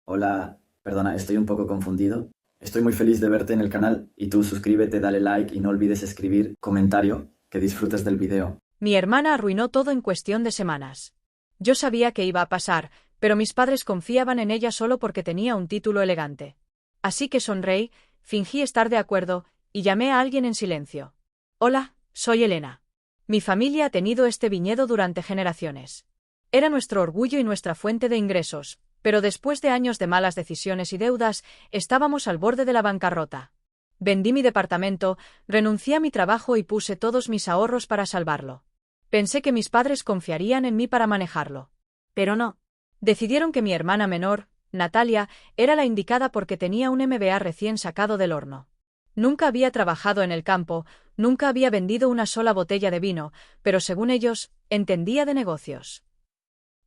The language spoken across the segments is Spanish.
Hola, perdona, estoy un poco confundido. Estoy muy feliz de verte en el canal y tú suscríbete, dale like y no olvides escribir comentario, que disfrutes del video. Mi hermana arruinó todo en cuestión de semanas. Yo sabía que iba a pasar, pero mis padres confiaban en ella solo porque tenía un título elegante. Así que sonreí, fingí estar de acuerdo, y llamé a alguien en silencio. Hola, soy Elena. Mi familia ha tenido este viñedo durante generaciones. Era nuestro orgullo y nuestra fuente de ingresos, pero después de años de malas decisiones y deudas, estábamos al borde de la bancarrota. Vendí mi departamento, renuncié a mi trabajo y puse todos mis ahorros para salvarlo. Pensé que mis padres confiarían en mí para manejarlo. Pero no. Decidieron que mi hermana menor, Natalia, era la indicada porque tenía un MBA recién sacado del horno. Nunca había trabajado en el campo, nunca había vendido una sola botella de vino, pero según ellos, entendía de negocios.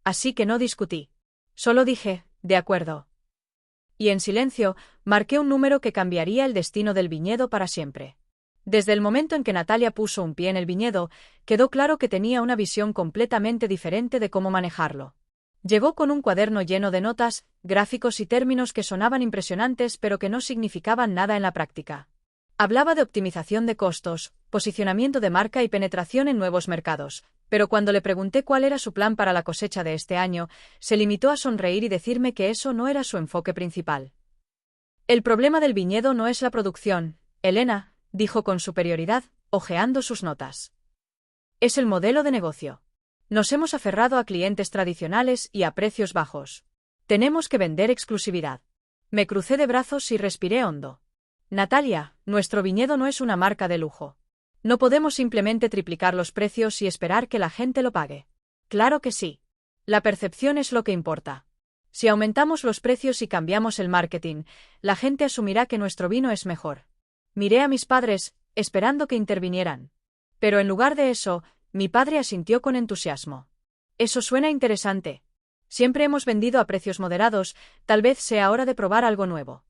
Así que no discutí. Solo dije, de acuerdo. Y en silencio, marqué un número que cambiaría el destino del viñedo para siempre. Desde el momento en que Natalia puso un pie en el viñedo, quedó claro que tenía una visión completamente diferente de cómo manejarlo. Llegó con un cuaderno lleno de notas, gráficos y términos que sonaban impresionantes pero que no significaban nada en la práctica. Hablaba de optimización de costos, posicionamiento de marca y penetración en nuevos mercados, pero cuando le pregunté cuál era su plan para la cosecha de este año, se limitó a sonreír y decirme que eso no era su enfoque principal. El problema del viñedo no es la producción, Elena, dijo con superioridad, hojeando sus notas. Es el modelo de negocio. Nos hemos aferrado a clientes tradicionales y a precios bajos. Tenemos que vender exclusividad. Me crucé de brazos y respiré hondo. Natalia, nuestro viñedo no es una marca de lujo. No podemos simplemente triplicar los precios y esperar que la gente lo pague. Claro que sí. La percepción es lo que importa. Si aumentamos los precios y cambiamos el marketing, la gente asumirá que nuestro vino es mejor. Miré a mis padres, esperando que intervinieran. Pero en lugar de eso, mi padre asintió con entusiasmo. Eso suena interesante. Siempre hemos vendido a precios moderados, tal vez sea hora de probar algo nuevo.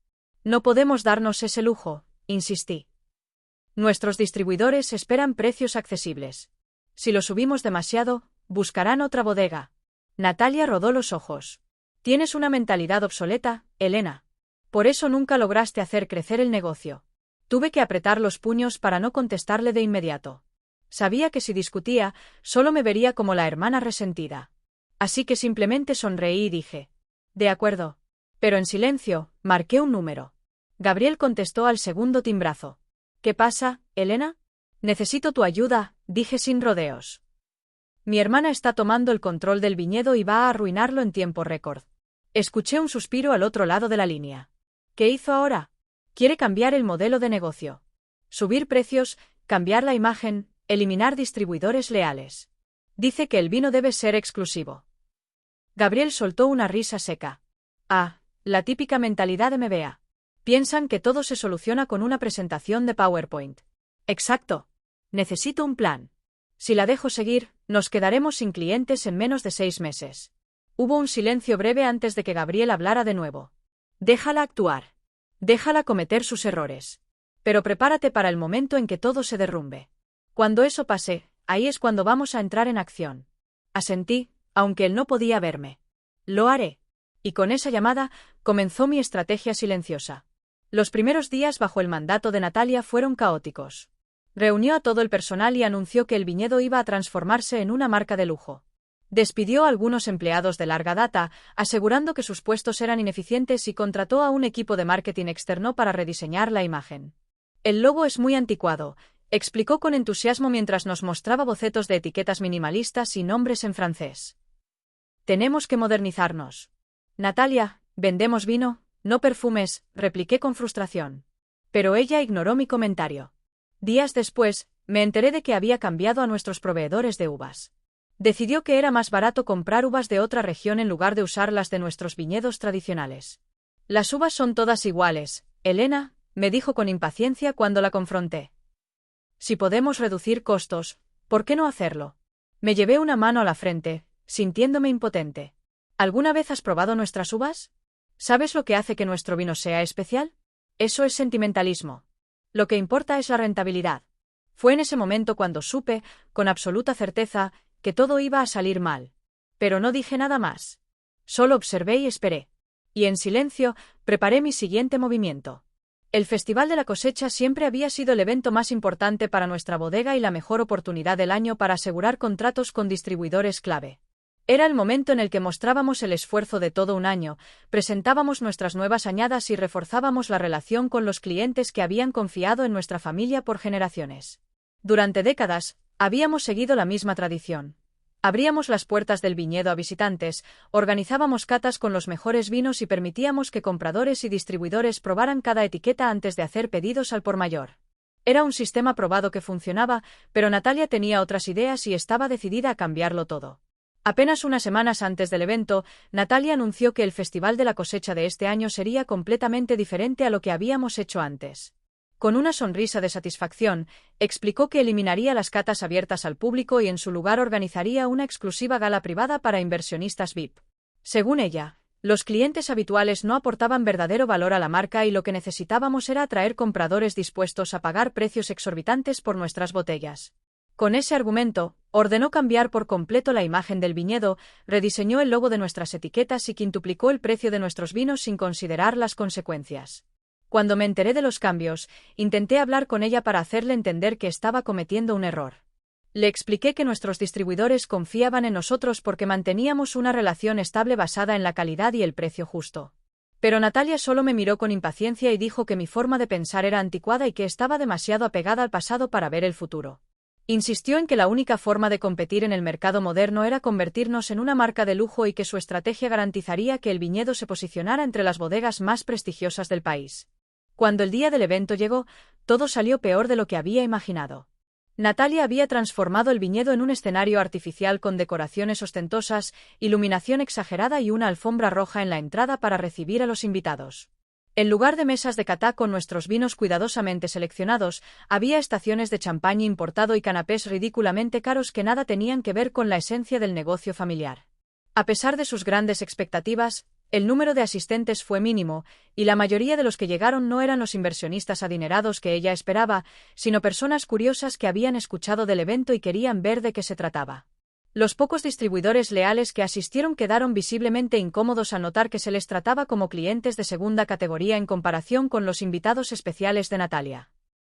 No podemos darnos ese lujo, insistí. Nuestros distribuidores esperan precios accesibles. Si lo subimos demasiado, buscarán otra bodega. Natalia rodó los ojos. Tienes una mentalidad obsoleta, Elena. Por eso nunca lograste hacer crecer el negocio. Tuve que apretar los puños para no contestarle de inmediato. Sabía que si discutía, solo me vería como la hermana resentida. Así que simplemente sonreí y dije: de acuerdo. Pero en silencio, marqué un número. Gabriel contestó al segundo timbrazo. ¿Qué pasa, Elena? Necesito tu ayuda, dije sin rodeos. Mi hermana está tomando el control del viñedo y va a arruinarlo en tiempo récord. Escuché un suspiro al otro lado de la línea. ¿Qué hizo ahora? Quiere cambiar el modelo de negocio. Subir precios, cambiar la imagen, eliminar distribuidores leales. Dice que el vino debe ser exclusivo. Gabriel soltó una risa seca. Ah, la típica mentalidad de MBA. Piensan que todo se soluciona con una presentación de PowerPoint. Exacto. Necesito un plan. Si la dejo seguir, nos quedaremos sin clientes en menos de 6 meses. Hubo un silencio breve antes de que Gabriel hablara de nuevo. Déjala actuar. Déjala cometer sus errores. Pero prepárate para el momento en que todo se derrumbe. Cuando eso pase, ahí es cuando vamos a entrar en acción. Asentí, aunque él no podía verme. Lo haré. Y con esa llamada, comenzó mi estrategia silenciosa. Los primeros días bajo el mandato de Natalia fueron caóticos. Reunió a todo el personal y anunció que el viñedo iba a transformarse en una marca de lujo. Despidió a algunos empleados de larga data, asegurando que sus puestos eran ineficientes y contrató a un equipo de marketing externo para rediseñar la imagen. El logo es muy anticuado, explicó con entusiasmo mientras nos mostraba bocetos de etiquetas minimalistas y nombres en francés. Tenemos que modernizarnos. Natalia, vendemos vino, no perfumes, repliqué con frustración. Pero ella ignoró mi comentario. Días después, me enteré de que había cambiado a nuestros proveedores de uvas. Decidió que era más barato comprar uvas de otra región en lugar de usar las de nuestros viñedos tradicionales. Las uvas son todas iguales, Elena, me dijo con impaciencia cuando la confronté. Si podemos reducir costos, ¿por qué no hacerlo? Me llevé una mano a la frente, sintiéndome impotente. ¿Alguna vez has probado nuestras uvas? ¿Sabes lo que hace que nuestro vino sea especial? Eso es sentimentalismo. Lo que importa es la rentabilidad. Fue en ese momento cuando supe, con absoluta certeza, que todo iba a salir mal. Pero no dije nada más. Solo observé y esperé. Y en silencio, preparé mi siguiente movimiento. El Festival de la Cosecha siempre había sido el evento más importante para nuestra bodega y la mejor oportunidad del año para asegurar contratos con distribuidores clave. Era el momento en el que mostrábamos el esfuerzo de todo un año, presentábamos nuestras nuevas añadas y reforzábamos la relación con los clientes que habían confiado en nuestra familia por generaciones. Durante décadas, habíamos seguido la misma tradición. Abríamos las puertas del viñedo a visitantes, organizábamos catas con los mejores vinos y permitíamos que compradores y distribuidores probaran cada etiqueta antes de hacer pedidos al por mayor. Era un sistema probado que funcionaba, pero Natalia tenía otras ideas y estaba decidida a cambiarlo todo. Apenas unas semanas antes del evento, Natalia anunció que el Festival de la Cosecha de este año sería completamente diferente a lo que habíamos hecho antes. Con una sonrisa de satisfacción, explicó que eliminaría las catas abiertas al público y en su lugar organizaría una exclusiva gala privada para inversionistas VIP. Según ella, los clientes habituales no aportaban verdadero valor a la marca y lo que necesitábamos era atraer compradores dispuestos a pagar precios exorbitantes por nuestras botellas. Con ese argumento, ordenó cambiar por completo la imagen del viñedo, rediseñó el logo de nuestras etiquetas y quintuplicó el precio de nuestros vinos sin considerar las consecuencias. Cuando me enteré de los cambios, intenté hablar con ella para hacerle entender que estaba cometiendo un error. Le expliqué que nuestros distribuidores confiaban en nosotros porque manteníamos una relación estable basada en la calidad y el precio justo. Pero Natalia solo me miró con impaciencia y dijo que mi forma de pensar era anticuada y que estaba demasiado apegada al pasado para ver el futuro. Insistió en que la única forma de competir en el mercado moderno era convertirnos en una marca de lujo y que su estrategia garantizaría que el viñedo se posicionara entre las bodegas más prestigiosas del país. Cuando el día del evento llegó, todo salió peor de lo que había imaginado. Natalia había transformado el viñedo en un escenario artificial con decoraciones ostentosas, iluminación exagerada y una alfombra roja en la entrada para recibir a los invitados. En lugar de mesas de catá con nuestros vinos cuidadosamente seleccionados, había estaciones de champaña importado y canapés ridículamente caros que nada tenían que ver con la esencia del negocio familiar. A pesar de sus grandes expectativas, el número de asistentes fue mínimo, y la mayoría de los que llegaron no eran los inversionistas adinerados que ella esperaba, sino personas curiosas que habían escuchado del evento y querían ver de qué se trataba. Los pocos distribuidores leales que asistieron quedaron visiblemente incómodos al notar que se les trataba como clientes de segunda categoría en comparación con los invitados especiales de Natalia.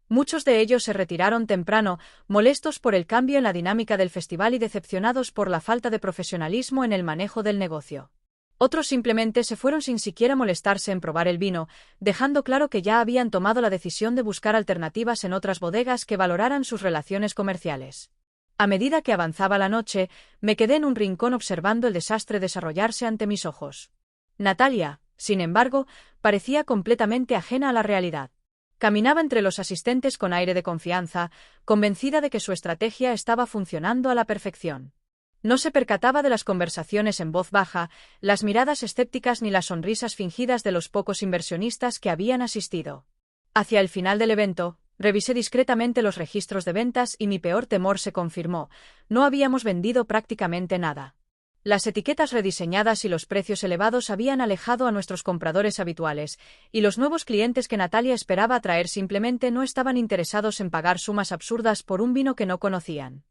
Muchos de ellos se retiraron temprano, molestos por el cambio en la dinámica del festival y decepcionados por la falta de profesionalismo en el manejo del negocio. Otros simplemente se fueron sin siquiera molestarse en probar el vino, dejando claro que ya habían tomado la decisión de buscar alternativas en otras bodegas que valoraran sus relaciones comerciales. A medida que avanzaba la noche, me quedé en un rincón observando el desastre desarrollarse ante mis ojos. Natalia, sin embargo, parecía completamente ajena a la realidad. Caminaba entre los asistentes con aire de confianza, convencida de que su estrategia estaba funcionando a la perfección. No se percataba de las conversaciones en voz baja, las miradas escépticas ni las sonrisas fingidas de los pocos inversionistas que habían asistido. Hacia el final del evento, revisé discretamente los registros de ventas y mi peor temor se confirmó: no habíamos vendido prácticamente nada. Las etiquetas rediseñadas y los precios elevados habían alejado a nuestros compradores habituales, y los nuevos clientes que Natalia esperaba atraer simplemente no estaban interesados en pagar sumas absurdas por un vino que no conocían.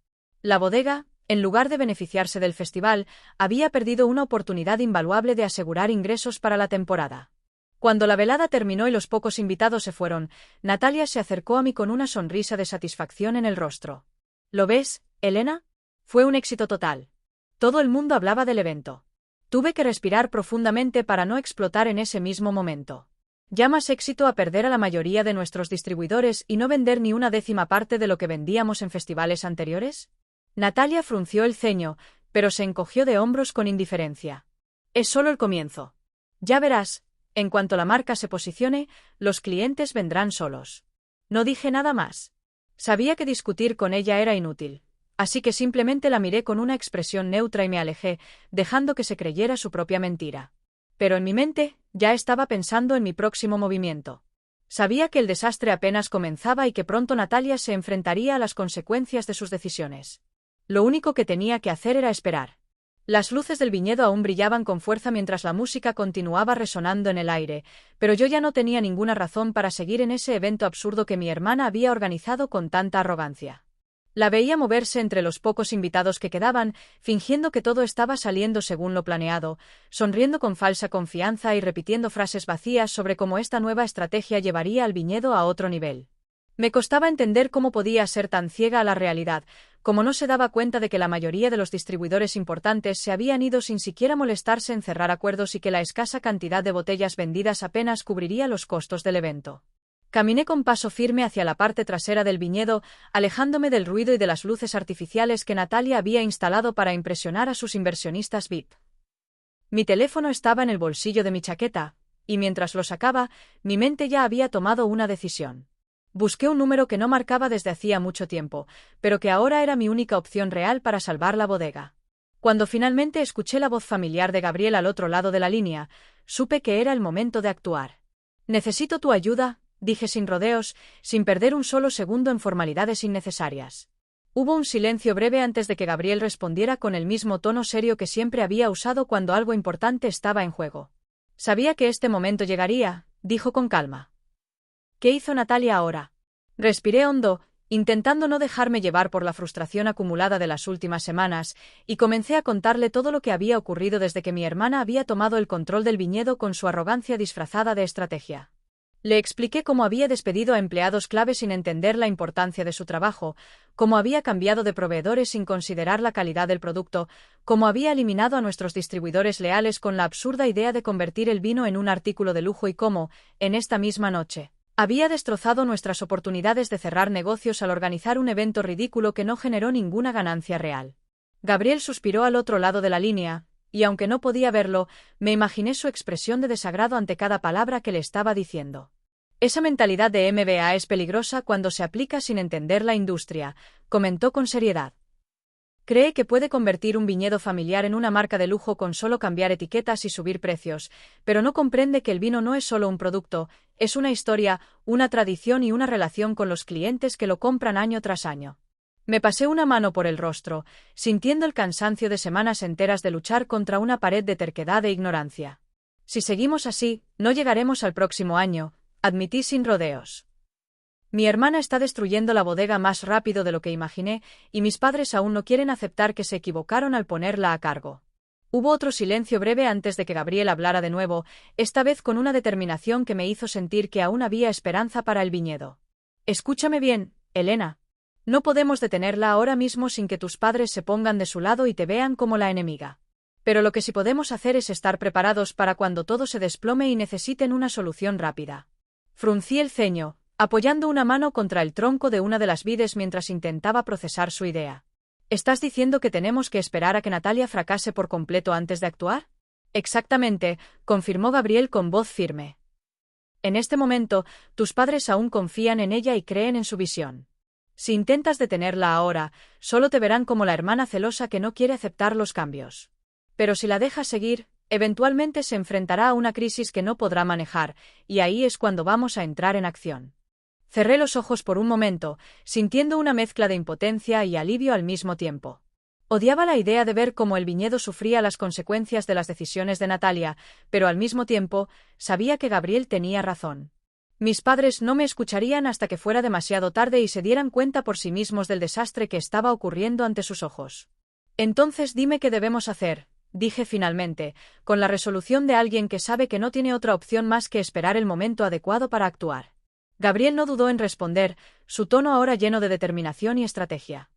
La bodega, en lugar de beneficiarse del festival, había perdido una oportunidad invaluable de asegurar ingresos para la temporada. Cuando la velada terminó y los pocos invitados se fueron, Natalia se acercó a mí con una sonrisa de satisfacción en el rostro. ¿Lo ves, Elena? Fue un éxito total. Todo el mundo hablaba del evento. Tuve que respirar profundamente para no explotar en ese mismo momento. ¿Llamas éxito a perder a la mayoría de nuestros distribuidores y no vender ni una décima parte de lo que vendíamos en festivales anteriores? Natalia frunció el ceño, pero se encogió de hombros con indiferencia. Es solo el comienzo. Ya verás, en cuanto la marca se posicione, los clientes vendrán solos. No dije nada más. Sabía que discutir con ella era inútil, así que simplemente la miré con una expresión neutra y me alejé, dejando que se creyera su propia mentira. Pero en mi mente, ya estaba pensando en mi próximo movimiento. Sabía que el desastre apenas comenzaba y que pronto Natalia se enfrentaría a las consecuencias de sus decisiones. Lo único que tenía que hacer era esperar. Las luces del viñedo aún brillaban con fuerza mientras la música continuaba resonando en el aire, pero yo ya no tenía ninguna razón para seguir en ese evento absurdo que mi hermana había organizado con tanta arrogancia. La veía moverse entre los pocos invitados que quedaban, fingiendo que todo estaba saliendo según lo planeado, sonriendo con falsa confianza y repitiendo frases vacías sobre cómo esta nueva estrategia llevaría al viñedo a otro nivel. Me costaba entender cómo podía ser tan ciega a la realidad, como no se daba cuenta de que la mayoría de los distribuidores importantes se habían ido sin siquiera molestarse en cerrar acuerdos y que la escasa cantidad de botellas vendidas apenas cubriría los costos del evento. Caminé con paso firme hacia la parte trasera del viñedo, alejándome del ruido y de las luces artificiales que Natalia había instalado para impresionar a sus inversionistas VIP. Mi teléfono estaba en el bolsillo de mi chaqueta, y mientras lo sacaba, mi mente ya había tomado una decisión. Busqué un número que no marcaba desde hacía mucho tiempo, pero que ahora era mi única opción real para salvar la bodega. Cuando finalmente escuché la voz familiar de Gabriel al otro lado de la línea, supe que era el momento de actuar. «Necesito tu ayuda», dije sin rodeos, sin perder un solo segundo en formalidades innecesarias. Hubo un silencio breve antes de que Gabriel respondiera con el mismo tono serio que siempre había usado cuando algo importante estaba en juego. «Sabía que este momento llegaría», dijo con calma. «¿Qué hizo Natalia ahora?» Respiré hondo, intentando no dejarme llevar por la frustración acumulada de las últimas semanas, y comencé a contarle todo lo que había ocurrido desde que mi hermana había tomado el control del viñedo con su arrogancia disfrazada de estrategia. Le expliqué cómo había despedido a empleados clave sin entender la importancia de su trabajo, cómo había cambiado de proveedores sin considerar la calidad del producto, cómo había eliminado a nuestros distribuidores leales con la absurda idea de convertir el vino en un artículo de lujo y cómo, en esta misma noche, había destrozado nuestras oportunidades de cerrar negocios al organizar un evento ridículo que no generó ninguna ganancia real. Gabriel suspiró al otro lado de la línea, y aunque no podía verlo, me imaginé su expresión de desagrado ante cada palabra que le estaba diciendo. Esa mentalidad de MBA es peligrosa cuando se aplica sin entender la industria, comentó con seriedad. Cree que puede convertir un viñedo familiar en una marca de lujo con solo cambiar etiquetas y subir precios, pero no comprende que el vino no es solo un producto, es una historia, una tradición y una relación con los clientes que lo compran año tras año. Me pasé una mano por el rostro, sintiendo el cansancio de semanas enteras de luchar contra una pared de terquedad e ignorancia. Si seguimos así, no llegaremos al próximo año, admití sin rodeos. Mi hermana está destruyendo la bodega más rápido de lo que imaginé, y mis padres aún no quieren aceptar que se equivocaron al ponerla a cargo. Hubo otro silencio breve antes de que Gabriel hablara de nuevo, esta vez con una determinación que me hizo sentir que aún había esperanza para el viñedo. Escúchame bien, Elena. No podemos detenerla ahora mismo sin que tus padres se pongan de su lado y te vean como la enemiga. Pero lo que sí podemos hacer es estar preparados para cuando todo se desplome y necesiten una solución rápida. Fruncí el ceño, apoyando una mano contra el tronco de una de las vides mientras intentaba procesar su idea. ¿Estás diciendo que tenemos que esperar a que Natalia fracase por completo antes de actuar? Exactamente, confirmó Gabriel con voz firme. En este momento, tus padres aún confían en ella y creen en su visión. Si intentas detenerla ahora, solo te verán como la hermana celosa que no quiere aceptar los cambios. Pero si la dejas seguir, eventualmente se enfrentará a una crisis que no podrá manejar, y ahí es cuando vamos a entrar en acción. Cerré los ojos por un momento, sintiendo una mezcla de impotencia y alivio al mismo tiempo. Odiaba la idea de ver cómo el viñedo sufría las consecuencias de las decisiones de Natalia, pero al mismo tiempo, sabía que Gabriel tenía razón. Mis padres no me escucharían hasta que fuera demasiado tarde y se dieran cuenta por sí mismos del desastre que estaba ocurriendo ante sus ojos. Entonces dime qué debemos hacer, dije finalmente, con la resolución de alguien que sabe que no tiene otra opción más que esperar el momento adecuado para actuar. Gabriel no dudó en responder, su tono ahora lleno de determinación y estrategia.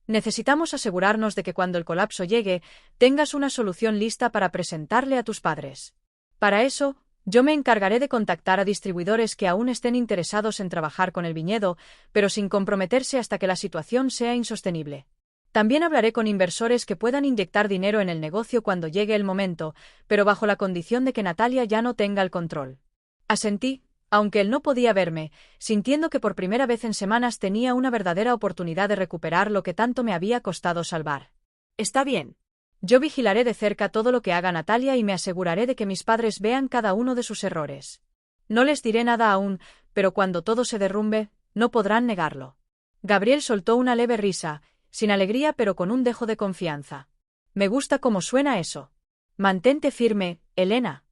Necesitamos asegurarnos de que cuando el colapso llegue, tengas una solución lista para presentarle a tus padres. Para eso, yo me encargaré de contactar a distribuidores que aún estén interesados en trabajar con el viñedo, pero sin comprometerse hasta que la situación sea insostenible. También hablaré con inversores que puedan inyectar dinero en el negocio cuando llegue el momento, pero bajo la condición de que Natalia ya no tenga el control. Asentí, aunque él no podía verme, sintiendo que por primera vez en semanas tenía una verdadera oportunidad de recuperar lo que tanto me había costado salvar. Está bien. Yo vigilaré de cerca todo lo que haga Natalia y me aseguraré de que mis padres vean cada uno de sus errores. No les diré nada aún, pero cuando todo se derrumbe, no podrán negarlo. Gabriel soltó una leve risa, sin alegría pero con un dejo de confianza. Me gusta cómo suena eso. Mantente firme, Elena.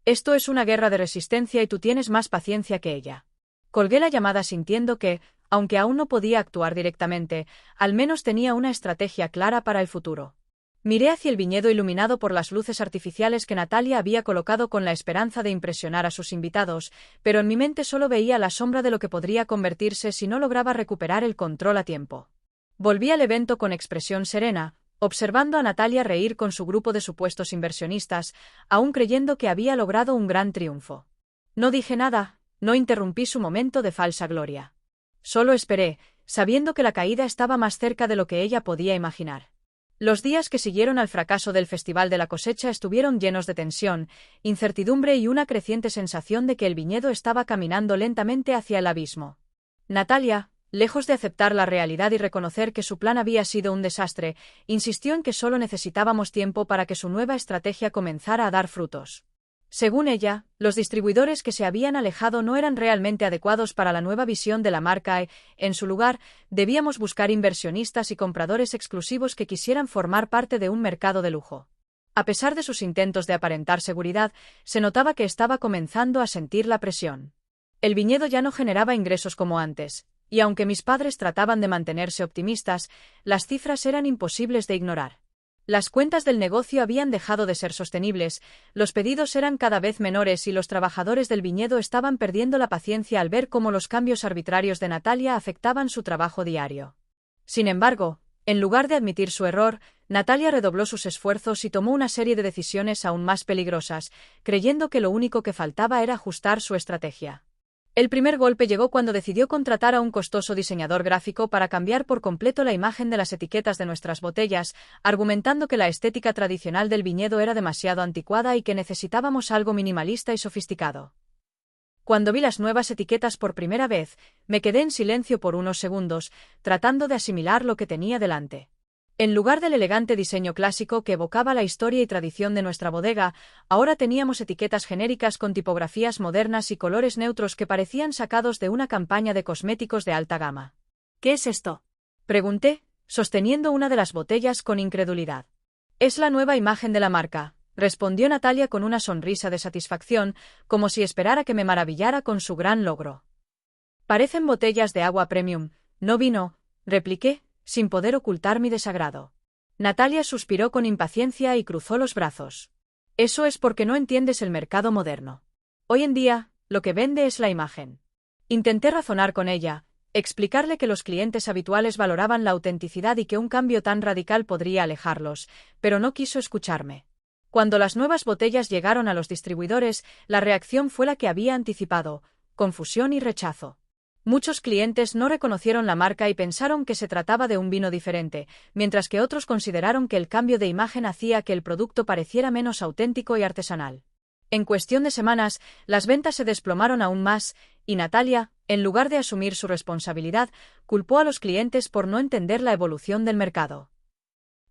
Esto es una guerra de resistencia y tú tienes más paciencia que ella. Colgué la llamada sintiendo que, Aunque aún no podía actuar directamente, al menos tenía una estrategia clara para el futuro. Miré hacia el viñedo iluminado por las luces artificiales que Natalia había colocado con la esperanza de impresionar a sus invitados, pero en mi mente solo veía la sombra de lo que podría convertirse si no lograba recuperar el control a tiempo. Volví al evento con expresión serena, observando a Natalia reír con su grupo de supuestos inversionistas, aún creyendo que había logrado un gran triunfo. No dije nada, no interrumpí su momento de falsa gloria. Solo esperé, sabiendo que la caída estaba más cerca de lo que ella podía imaginar. Los días que siguieron al fracaso del Festival de la Cosecha estuvieron llenos de tensión, incertidumbre y una creciente sensación de que el viñedo estaba caminando lentamente hacia el abismo. Natalia, lejos de aceptar la realidad y reconocer que su plan había sido un desastre, insistió en que solo necesitábamos tiempo para que su nueva estrategia comenzara a dar frutos. Según ella, los distribuidores que se habían alejado no eran realmente adecuados para la nueva visión de la marca y, en su lugar, debíamos buscar inversionistas y compradores exclusivos que quisieran formar parte de un mercado de lujo. A pesar de sus intentos de aparentar seguridad, se notaba que estaba comenzando a sentir la presión. El viñedo ya no generaba ingresos como antes, y aunque mis padres trataban de mantenerse optimistas, las cifras eran imposibles de ignorar. Las cuentas del negocio habían dejado de ser sostenibles, los pedidos eran cada vez menores y los trabajadores del viñedo estaban perdiendo la paciencia al ver cómo los cambios arbitrarios de Natalia afectaban su trabajo diario. Sin embargo, en lugar de admitir su error, Natalia redobló sus esfuerzos y tomó una serie de decisiones aún más peligrosas, creyendo que lo único que faltaba era ajustar su estrategia. El primer golpe llegó cuando decidió contratar a un costoso diseñador gráfico para cambiar por completo la imagen de las etiquetas de nuestras botellas, argumentando que la estética tradicional del viñedo era demasiado anticuada y que necesitábamos algo minimalista y sofisticado. Cuando vi las nuevas etiquetas por primera vez, me quedé en silencio por unos segundos, tratando de asimilar lo que tenía delante. En lugar del elegante diseño clásico que evocaba la historia y tradición de nuestra bodega, ahora teníamos etiquetas genéricas con tipografías modernas y colores neutros que parecían sacados de una campaña de cosméticos de alta gama. ¿Qué es esto?, pregunté, sosteniendo una de las botellas con incredulidad. Es la nueva imagen de la marca, respondió Natalia con una sonrisa de satisfacción, como si esperara que me maravillara con su gran logro. Parecen botellas de agua premium, no vino, repliqué, sin poder ocultar mi desagrado. Natalia suspiró con impaciencia y cruzó los brazos. Eso es porque no entiendes el mercado moderno. Hoy en día, lo que vende es la imagen. Intenté razonar con ella, explicarle que los clientes habituales valoraban la autenticidad y que un cambio tan radical podría alejarlos, pero no quiso escucharme. Cuando las nuevas botellas llegaron a los distribuidores, la reacción fue la que había anticipado: confusión y rechazo. Muchos clientes no reconocieron la marca y pensaron que se trataba de un vino diferente, mientras que otros consideraron que el cambio de imagen hacía que el producto pareciera menos auténtico y artesanal. En cuestión de semanas, las ventas se desplomaron aún más, y Natalia, en lugar de asumir su responsabilidad, culpó a los clientes por no entender la evolución del mercado.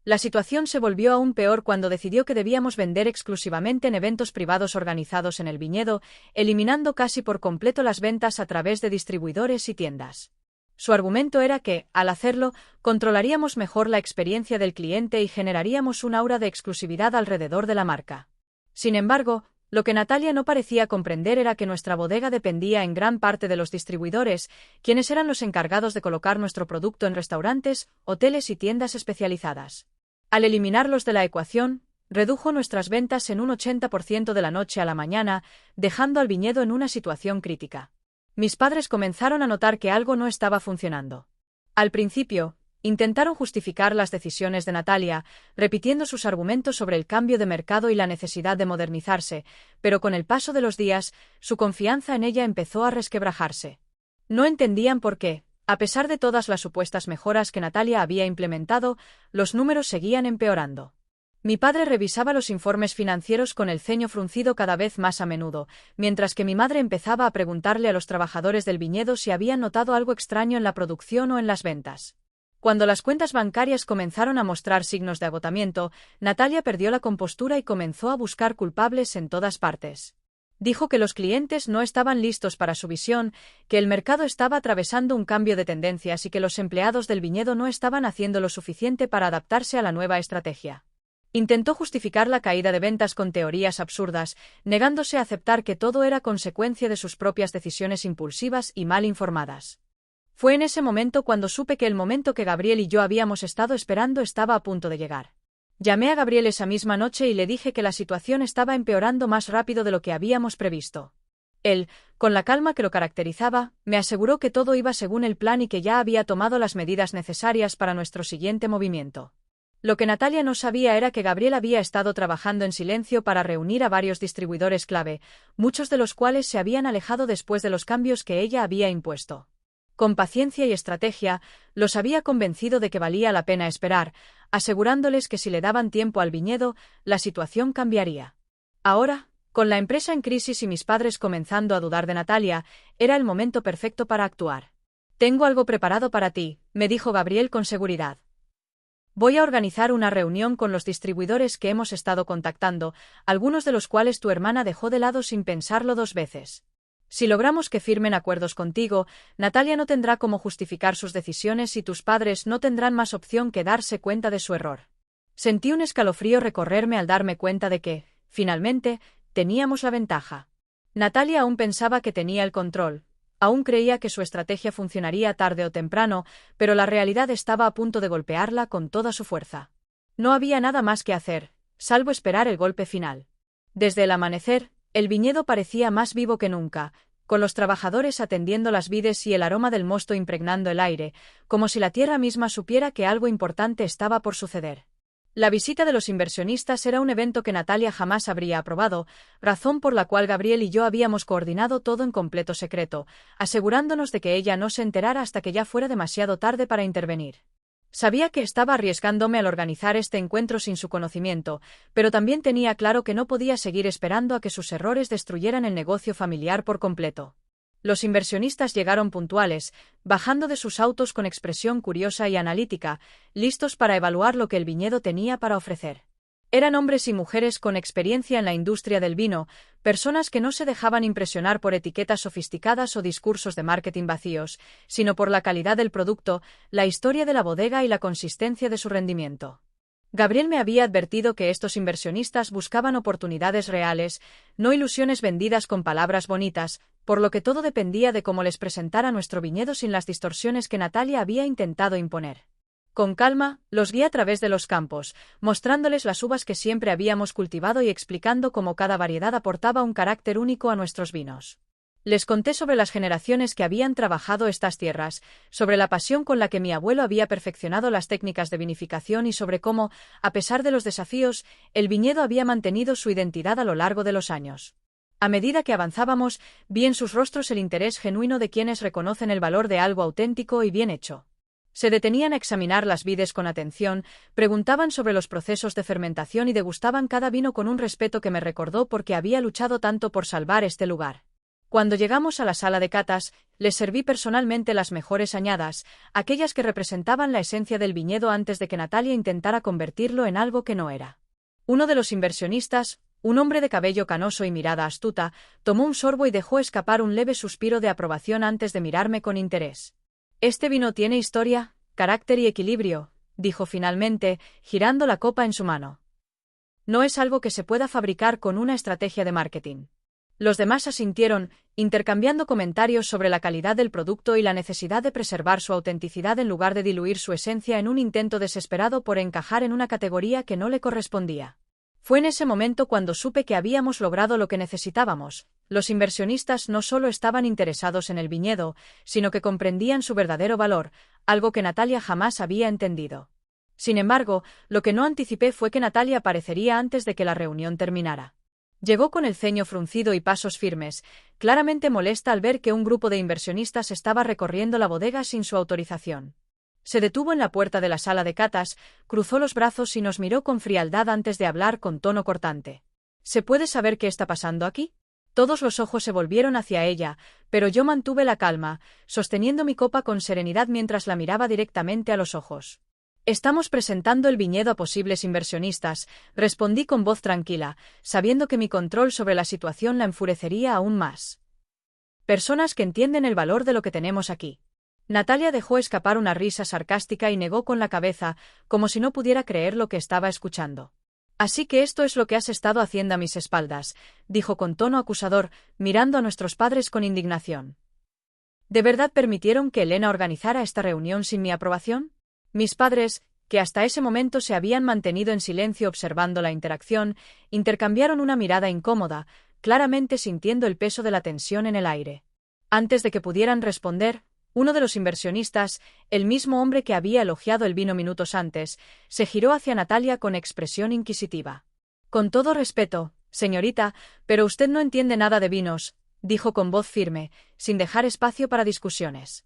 La situación se volvió aún peor cuando decidió que debíamos vender exclusivamente en eventos privados organizados en el viñedo, eliminando casi por completo las ventas a través de distribuidores y tiendas. Su argumento era que, al hacerlo, controlaríamos mejor la experiencia del cliente y generaríamos un aura de exclusividad alrededor de la marca. Sin embargo, lo que Natalia no parecía comprender era que nuestra bodega dependía en gran parte de los distribuidores, quienes eran los encargados de colocar nuestro producto en restaurantes, hoteles y tiendas especializadas. Al eliminarlos de la ecuación, redujo nuestras ventas en un 80% de la noche a la mañana, dejando al viñedo en una situación crítica. Mis padres comenzaron a notar que algo no estaba funcionando. Al principio, intentaron justificar las decisiones de Natalia, repitiendo sus argumentos sobre el cambio de mercado y la necesidad de modernizarse, pero con el paso de los días, su confianza en ella empezó a resquebrajarse. No entendían por qué, a pesar de todas las supuestas mejoras que Natalia había implementado, los números seguían empeorando. Mi padre revisaba los informes financieros con el ceño fruncido cada vez más a menudo, mientras que mi madre empezaba a preguntarle a los trabajadores del viñedo si habían notado algo extraño en la producción o en las ventas. Cuando las cuentas bancarias comenzaron a mostrar signos de agotamiento, Natalia perdió la compostura y comenzó a buscar culpables en todas partes. Dijo que los clientes no estaban listos para su visión, que el mercado estaba atravesando un cambio de tendencias y que los empleados del viñedo no estaban haciendo lo suficiente para adaptarse a la nueva estrategia. Intentó justificar la caída de ventas con teorías absurdas, negándose a aceptar que todo era consecuencia de sus propias decisiones impulsivas y mal informadas. Fue en ese momento cuando supe que el momento que Gabriel y yo habíamos estado esperando estaba a punto de llegar. Llamé a Gabriel esa misma noche y le dije que la situación estaba empeorando más rápido de lo que habíamos previsto. Él, con la calma que lo caracterizaba, me aseguró que todo iba según el plan y que ya había tomado las medidas necesarias para nuestro siguiente movimiento. Lo que Natalia no sabía era que Gabriel había estado trabajando en silencio para reunir a varios distribuidores clave, muchos de los cuales se habían alejado después de los cambios que ella había impuesto. Con paciencia y estrategia, los había convencido de que valía la pena esperar, asegurándoles que si le daban tiempo al viñedo, la situación cambiaría. Ahora, con la empresa en crisis y mis padres comenzando a dudar de Natalia, era el momento perfecto para actuar. «Tengo algo preparado para ti», me dijo Gabriel con seguridad. «Voy a organizar una reunión con los distribuidores que hemos estado contactando, algunos de los cuales tu hermana dejó de lado sin pensarlo 2 veces. Si logramos que firmen acuerdos contigo, Natalia no tendrá cómo justificar sus decisiones y tus padres no tendrán más opción que darse cuenta de su error». Sentí un escalofrío recorrerme al darme cuenta de que, finalmente, teníamos la ventaja. Natalia aún pensaba que tenía el control, aún creía que su estrategia funcionaría tarde o temprano, pero la realidad estaba a punto de golpearla con toda su fuerza. No había nada más que hacer, salvo esperar el golpe final. Desde el amanecer, el viñedo parecía más vivo que nunca, con los trabajadores atendiendo las vides y el aroma del mosto impregnando el aire, como si la tierra misma supiera que algo importante estaba por suceder. La visita de los inversionistas era un evento que Natalia jamás habría aprobado, razón por la cual Gabriel y yo habíamos coordinado todo en completo secreto, asegurándonos de que ella no se enterara hasta que ya fuera demasiado tarde para intervenir. Sabía que estaba arriesgándome al organizar este encuentro sin su conocimiento, pero también tenía claro que no podía seguir esperando a que sus errores destruyeran el negocio familiar por completo. Los inversionistas llegaron puntuales, bajando de sus autos con expresión curiosa y analítica, listos para evaluar lo que el viñedo tenía para ofrecer. Eran hombres y mujeres con experiencia en la industria del vino, personas que no se dejaban impresionar por etiquetas sofisticadas o discursos de marketing vacíos, sino por la calidad del producto, la historia de la bodega y la consistencia de su rendimiento. Gabriel me había advertido que estos inversionistas buscaban oportunidades reales, no ilusiones vendidas con palabras bonitas, por lo que todo dependía de cómo les presentara nuestro viñedo sin las distorsiones que Natalia había intentado imponer. Con calma, los guié a través de los campos, mostrándoles las uvas que siempre habíamos cultivado y explicando cómo cada variedad aportaba un carácter único a nuestros vinos. Les conté sobre las generaciones que habían trabajado estas tierras, sobre la pasión con la que mi abuelo había perfeccionado las técnicas de vinificación y sobre cómo, a pesar de los desafíos, el viñedo había mantenido su identidad a lo largo de los años. A medida que avanzábamos, vi en sus rostros el interés genuino de quienes reconocen el valor de algo auténtico y bien hecho. Se detenían a examinar las vides con atención, preguntaban sobre los procesos de fermentación y degustaban cada vino con un respeto que me recordó porque había luchado tanto por salvar este lugar. Cuando llegamos a la sala de catas, les serví personalmente las mejores añadas, aquellas que representaban la esencia del viñedo antes de que Natalia intentara convertirlo en algo que no era. Uno de los inversionistas, un hombre de cabello canoso y mirada astuta, tomó un sorbo y dejó escapar un leve suspiro de aprobación antes de mirarme con interés. «Este vino tiene historia, carácter y equilibrio», dijo finalmente, girando la copa en su mano. «No es algo que se pueda fabricar con una estrategia de marketing». Los demás asintieron, intercambiando comentarios sobre la calidad del producto y la necesidad de preservar su autenticidad en lugar de diluir su esencia en un intento desesperado por encajar en una categoría que no le correspondía. Fue en ese momento cuando supe que habíamos logrado lo que necesitábamos. Los inversionistas no solo estaban interesados en el viñedo, sino que comprendían su verdadero valor, algo que Natalia jamás había entendido. Sin embargo, lo que no anticipé fue que Natalia aparecería antes de que la reunión terminara. Llegó con el ceño fruncido y pasos firmes, claramente molesta al ver que un grupo de inversionistas estaba recorriendo la bodega sin su autorización. Se detuvo en la puerta de la sala de catas, cruzó los brazos y nos miró con frialdad antes de hablar con tono cortante. ¿Se puede saber qué está pasando aquí? Todos los ojos se volvieron hacia ella, pero yo mantuve la calma, sosteniendo mi copa con serenidad mientras la miraba directamente a los ojos. «Estamos presentando el viñedo a posibles inversionistas», respondí con voz tranquila, sabiendo que mi control sobre la situación la enfurecería aún más. «Personas que entienden el valor de lo que tenemos aquí». Natalia dejó escapar una risa sarcástica y negó con la cabeza, como si no pudiera creer lo que estaba escuchando. «Así que esto es lo que has estado haciendo a mis espaldas», dijo con tono acusador, mirando a nuestros padres con indignación. ¿De verdad permitieron que Elena organizara esta reunión sin mi aprobación? Mis padres, que hasta ese momento se habían mantenido en silencio observando la interacción, intercambiaron una mirada incómoda, claramente sintiendo el peso de la tensión en el aire. Antes de que pudieran responder, uno de los inversionistas, el mismo hombre que había elogiado el vino minutos antes, se giró hacia Natalia con expresión inquisitiva. Con todo respeto, señorita, pero usted no entiende nada de vinos, dijo con voz firme, sin dejar espacio para discusiones.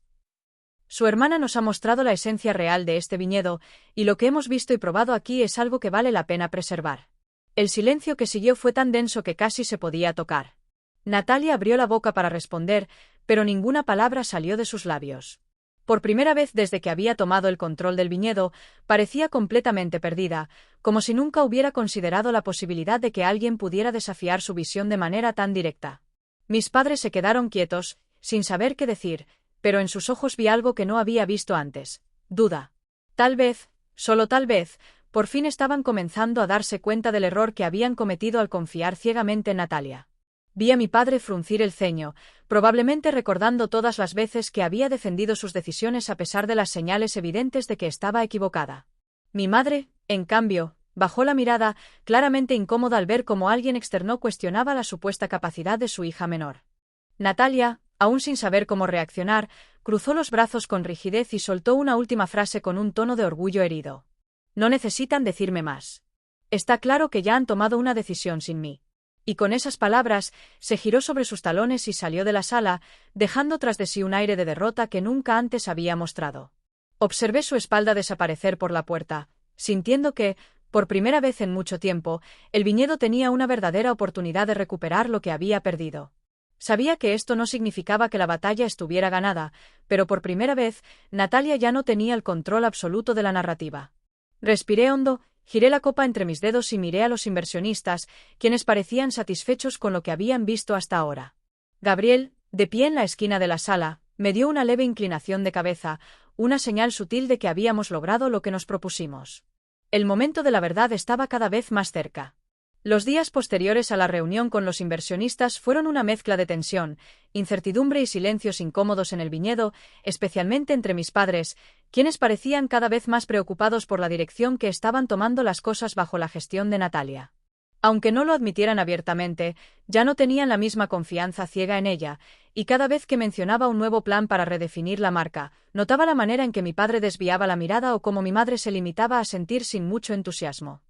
Su hermana nos ha mostrado la esencia real de este viñedo, y lo que hemos visto y probado aquí es algo que vale la pena preservar. El silencio que siguió fue tan denso que casi se podía tocar. Natalia abrió la boca para responder, pero ninguna palabra salió de sus labios. Por primera vez desde que había tomado el control del viñedo, parecía completamente perdida, como si nunca hubiera considerado la posibilidad de que alguien pudiera desafiar su visión de manera tan directa. Mis padres se quedaron quietos, sin saber qué decir, pero en sus ojos vi algo que no había visto antes: duda. Tal vez, solo tal vez, por fin estaban comenzando a darse cuenta del error que habían cometido al confiar ciegamente en Natalia. Vi a mi padre fruncir el ceño, probablemente recordando todas las veces que había defendido sus decisiones a pesar de las señales evidentes de que estaba equivocada. Mi madre, en cambio, bajó la mirada, claramente incómoda al ver cómo alguien externo cuestionaba la supuesta capacidad de su hija menor. Natalia, aún sin saber cómo reaccionar, cruzó los brazos con rigidez y soltó una última frase con un tono de orgullo herido. No necesitan decirme más. Está claro que ya han tomado una decisión sin mí. Y con esas palabras, se giró sobre sus talones y salió de la sala, dejando tras de sí un aire de derrota que nunca antes había mostrado. Observé su espalda desaparecer por la puerta, sintiendo que, por primera vez en mucho tiempo, el viñedo tenía una verdadera oportunidad de recuperar lo que había perdido. Sabía que esto no significaba que la batalla estuviera ganada, pero por primera vez, Natalia ya no tenía el control absoluto de la narrativa. Respiré hondo, giré la copa entre mis dedos y miré a los inversionistas, quienes parecían satisfechos con lo que habían visto hasta ahora. Gabriel, de pie en la esquina de la sala, me dio una leve inclinación de cabeza, una señal sutil de que habíamos logrado lo que nos propusimos. El momento de la verdad estaba cada vez más cerca. Los días posteriores a la reunión con los inversionistas fueron una mezcla de tensión, incertidumbre y silencios incómodos en el viñedo, especialmente entre mis padres, quienes parecían cada vez más preocupados por la dirección que estaban tomando las cosas bajo la gestión de Natalia. Aunque no lo admitieran abiertamente, ya no tenían la misma confianza ciega en ella, y cada vez que mencionaba un nuevo plan para redefinir la marca, notaba la manera en que mi padre desviaba la mirada o cómo mi madre se limitaba a sentir sin mucho entusiasmo.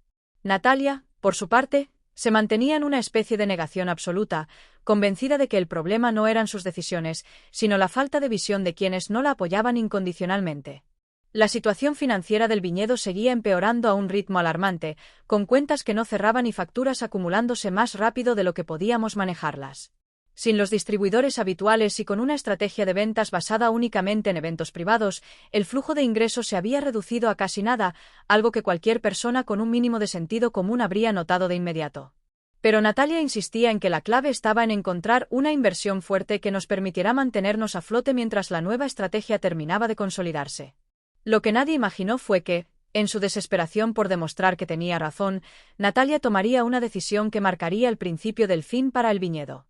Natalia, por su parte, se mantenía en una especie de negación absoluta, convencida de que el problema no eran sus decisiones, sino la falta de visión de quienes no la apoyaban incondicionalmente. La situación financiera del viñedo seguía empeorando a un ritmo alarmante, con cuentas que no cerraban y facturas acumulándose más rápido de lo que podíamos manejarlas. Sin los distribuidores habituales y con una estrategia de ventas basada únicamente en eventos privados, el flujo de ingresos se había reducido a casi nada, algo que cualquier persona con un mínimo de sentido común habría notado de inmediato. Pero Natalia insistía en que la clave estaba en encontrar una inversión fuerte que nos permitiera mantenernos a flote mientras la nueva estrategia terminaba de consolidarse. Lo que nadie imaginó fue que, en su desesperación por demostrar que tenía razón, Natalia tomaría una decisión que marcaría el principio del fin para el viñedo.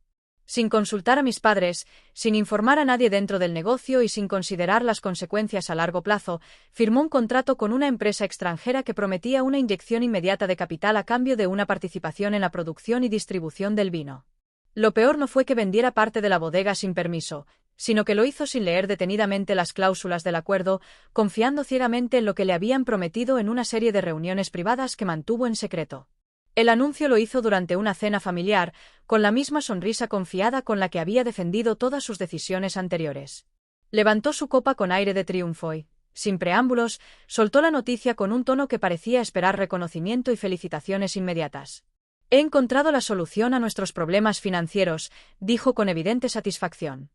Sin consultar a mis padres, sin informar a nadie dentro del negocio y sin considerar las consecuencias a largo plazo, firmó un contrato con una empresa extranjera que prometía una inyección inmediata de capital a cambio de una participación en la producción y distribución del vino. Lo peor no fue que vendiera parte de la bodega sin permiso, sino que lo hizo sin leer detenidamente las cláusulas del acuerdo, confiando ciegamente en lo que le habían prometido en una serie de reuniones privadas que mantuvo en secreto. El anuncio lo hizo durante una cena familiar, con la misma sonrisa confiada con la que había defendido todas sus decisiones anteriores. Levantó su copa con aire de triunfo y, sin preámbulos, soltó la noticia con un tono que parecía esperar reconocimiento y felicitaciones inmediatas. «He encontrado la solución a nuestros problemas financieros», dijo con evidente satisfacción.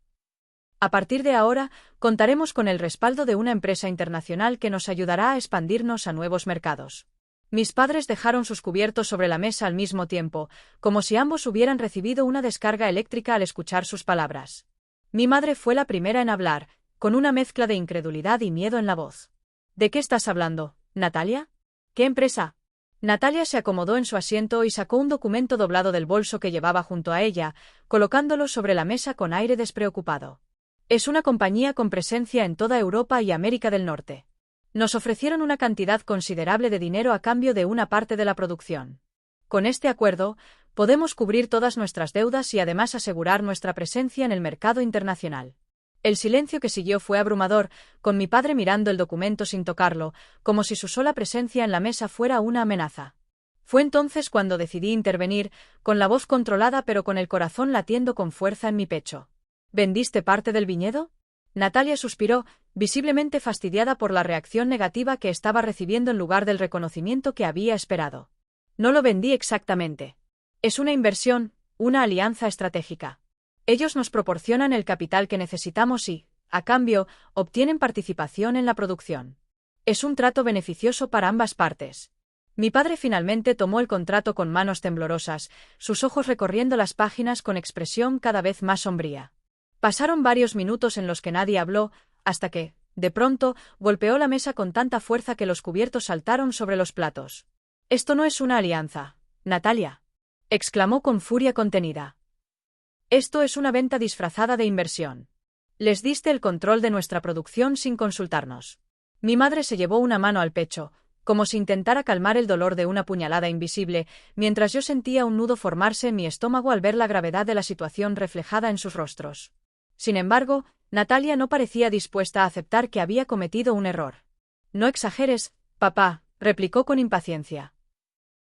A partir de ahora, contaremos con el respaldo de una empresa internacional que nos ayudará a expandirnos a nuevos mercados. Mis padres dejaron sus cubiertos sobre la mesa al mismo tiempo, como si ambos hubieran recibido una descarga eléctrica al escuchar sus palabras. Mi madre fue la primera en hablar, con una mezcla de incredulidad y miedo en la voz. ¿De qué estás hablando, Natalia? ¿Qué empresa? Natalia se acomodó en su asiento y sacó un documento doblado del bolso que llevaba junto a ella, colocándolo sobre la mesa con aire despreocupado. Es una compañía con presencia en toda Europa y América del Norte. Nos ofrecieron una cantidad considerable de dinero a cambio de una parte de la producción. Con este acuerdo, podemos cubrir todas nuestras deudas y además asegurar nuestra presencia en el mercado internacional. El silencio que siguió fue abrumador, con mi padre mirando el documento sin tocarlo, como si su sola presencia en la mesa fuera una amenaza. Fue entonces cuando decidí intervenir, con la voz controlada pero con el corazón latiendo con fuerza en mi pecho. ¿Vendiste parte del viñedo? Natalia suspiró, visiblemente fastidiada por la reacción negativa que estaba recibiendo en lugar del reconocimiento que había esperado. No lo vendí exactamente. Es una inversión, una alianza estratégica. Ellos nos proporcionan el capital que necesitamos y, a cambio, obtienen participación en la producción. Es un trato beneficioso para ambas partes. Mi padre finalmente tomó el contrato con manos temblorosas, sus ojos recorriendo las páginas con expresión cada vez más sombría. Pasaron varios minutos en los que nadie habló, hasta que, de pronto, golpeó la mesa con tanta fuerza que los cubiertos saltaron sobre los platos. «Esto no es una alianza, Natalia», exclamó con furia contenida. «Esto es una venta disfrazada de inversión. Les diste el control de nuestra producción sin consultarnos». Mi madre se llevó una mano al pecho, como si intentara calmar el dolor de una puñalada invisible, mientras yo sentía un nudo formarse en mi estómago al ver la gravedad de la situación reflejada en sus rostros. Sin embargo, Natalia no parecía dispuesta a aceptar que había cometido un error. «No exageres, papá», replicó con impaciencia.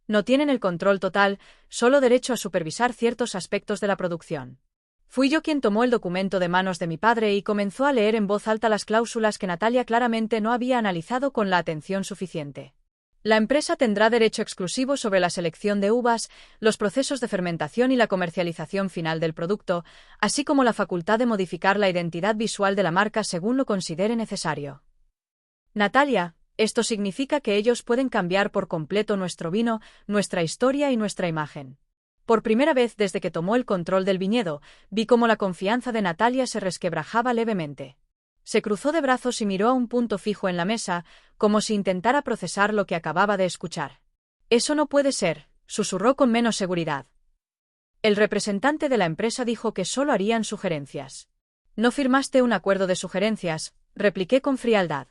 «No tienen el control total, solo derecho a supervisar ciertos aspectos de la producción». Fui yo quien tomó el documento de manos de mi padre y comenzó a leer en voz alta las cláusulas que Natalia claramente no había analizado con la atención suficiente. La empresa tendrá derecho exclusivo sobre la selección de uvas, los procesos de fermentación y la comercialización final del producto, así como la facultad de modificar la identidad visual de la marca según lo considere necesario. Natalia, esto significa que ellos pueden cambiar por completo nuestro vino, nuestra historia y nuestra imagen. Por primera vez desde que tomó el control del viñedo, vi cómo la confianza de Natalia se resquebrajaba levemente. Se cruzó de brazos y miró a un punto fijo en la mesa, como si intentara procesar lo que acababa de escuchar. «Eso no puede ser», susurró con menos seguridad. El representante de la empresa dijo que solo harían sugerencias. «No firmaste un acuerdo de sugerencias», repliqué con frialdad.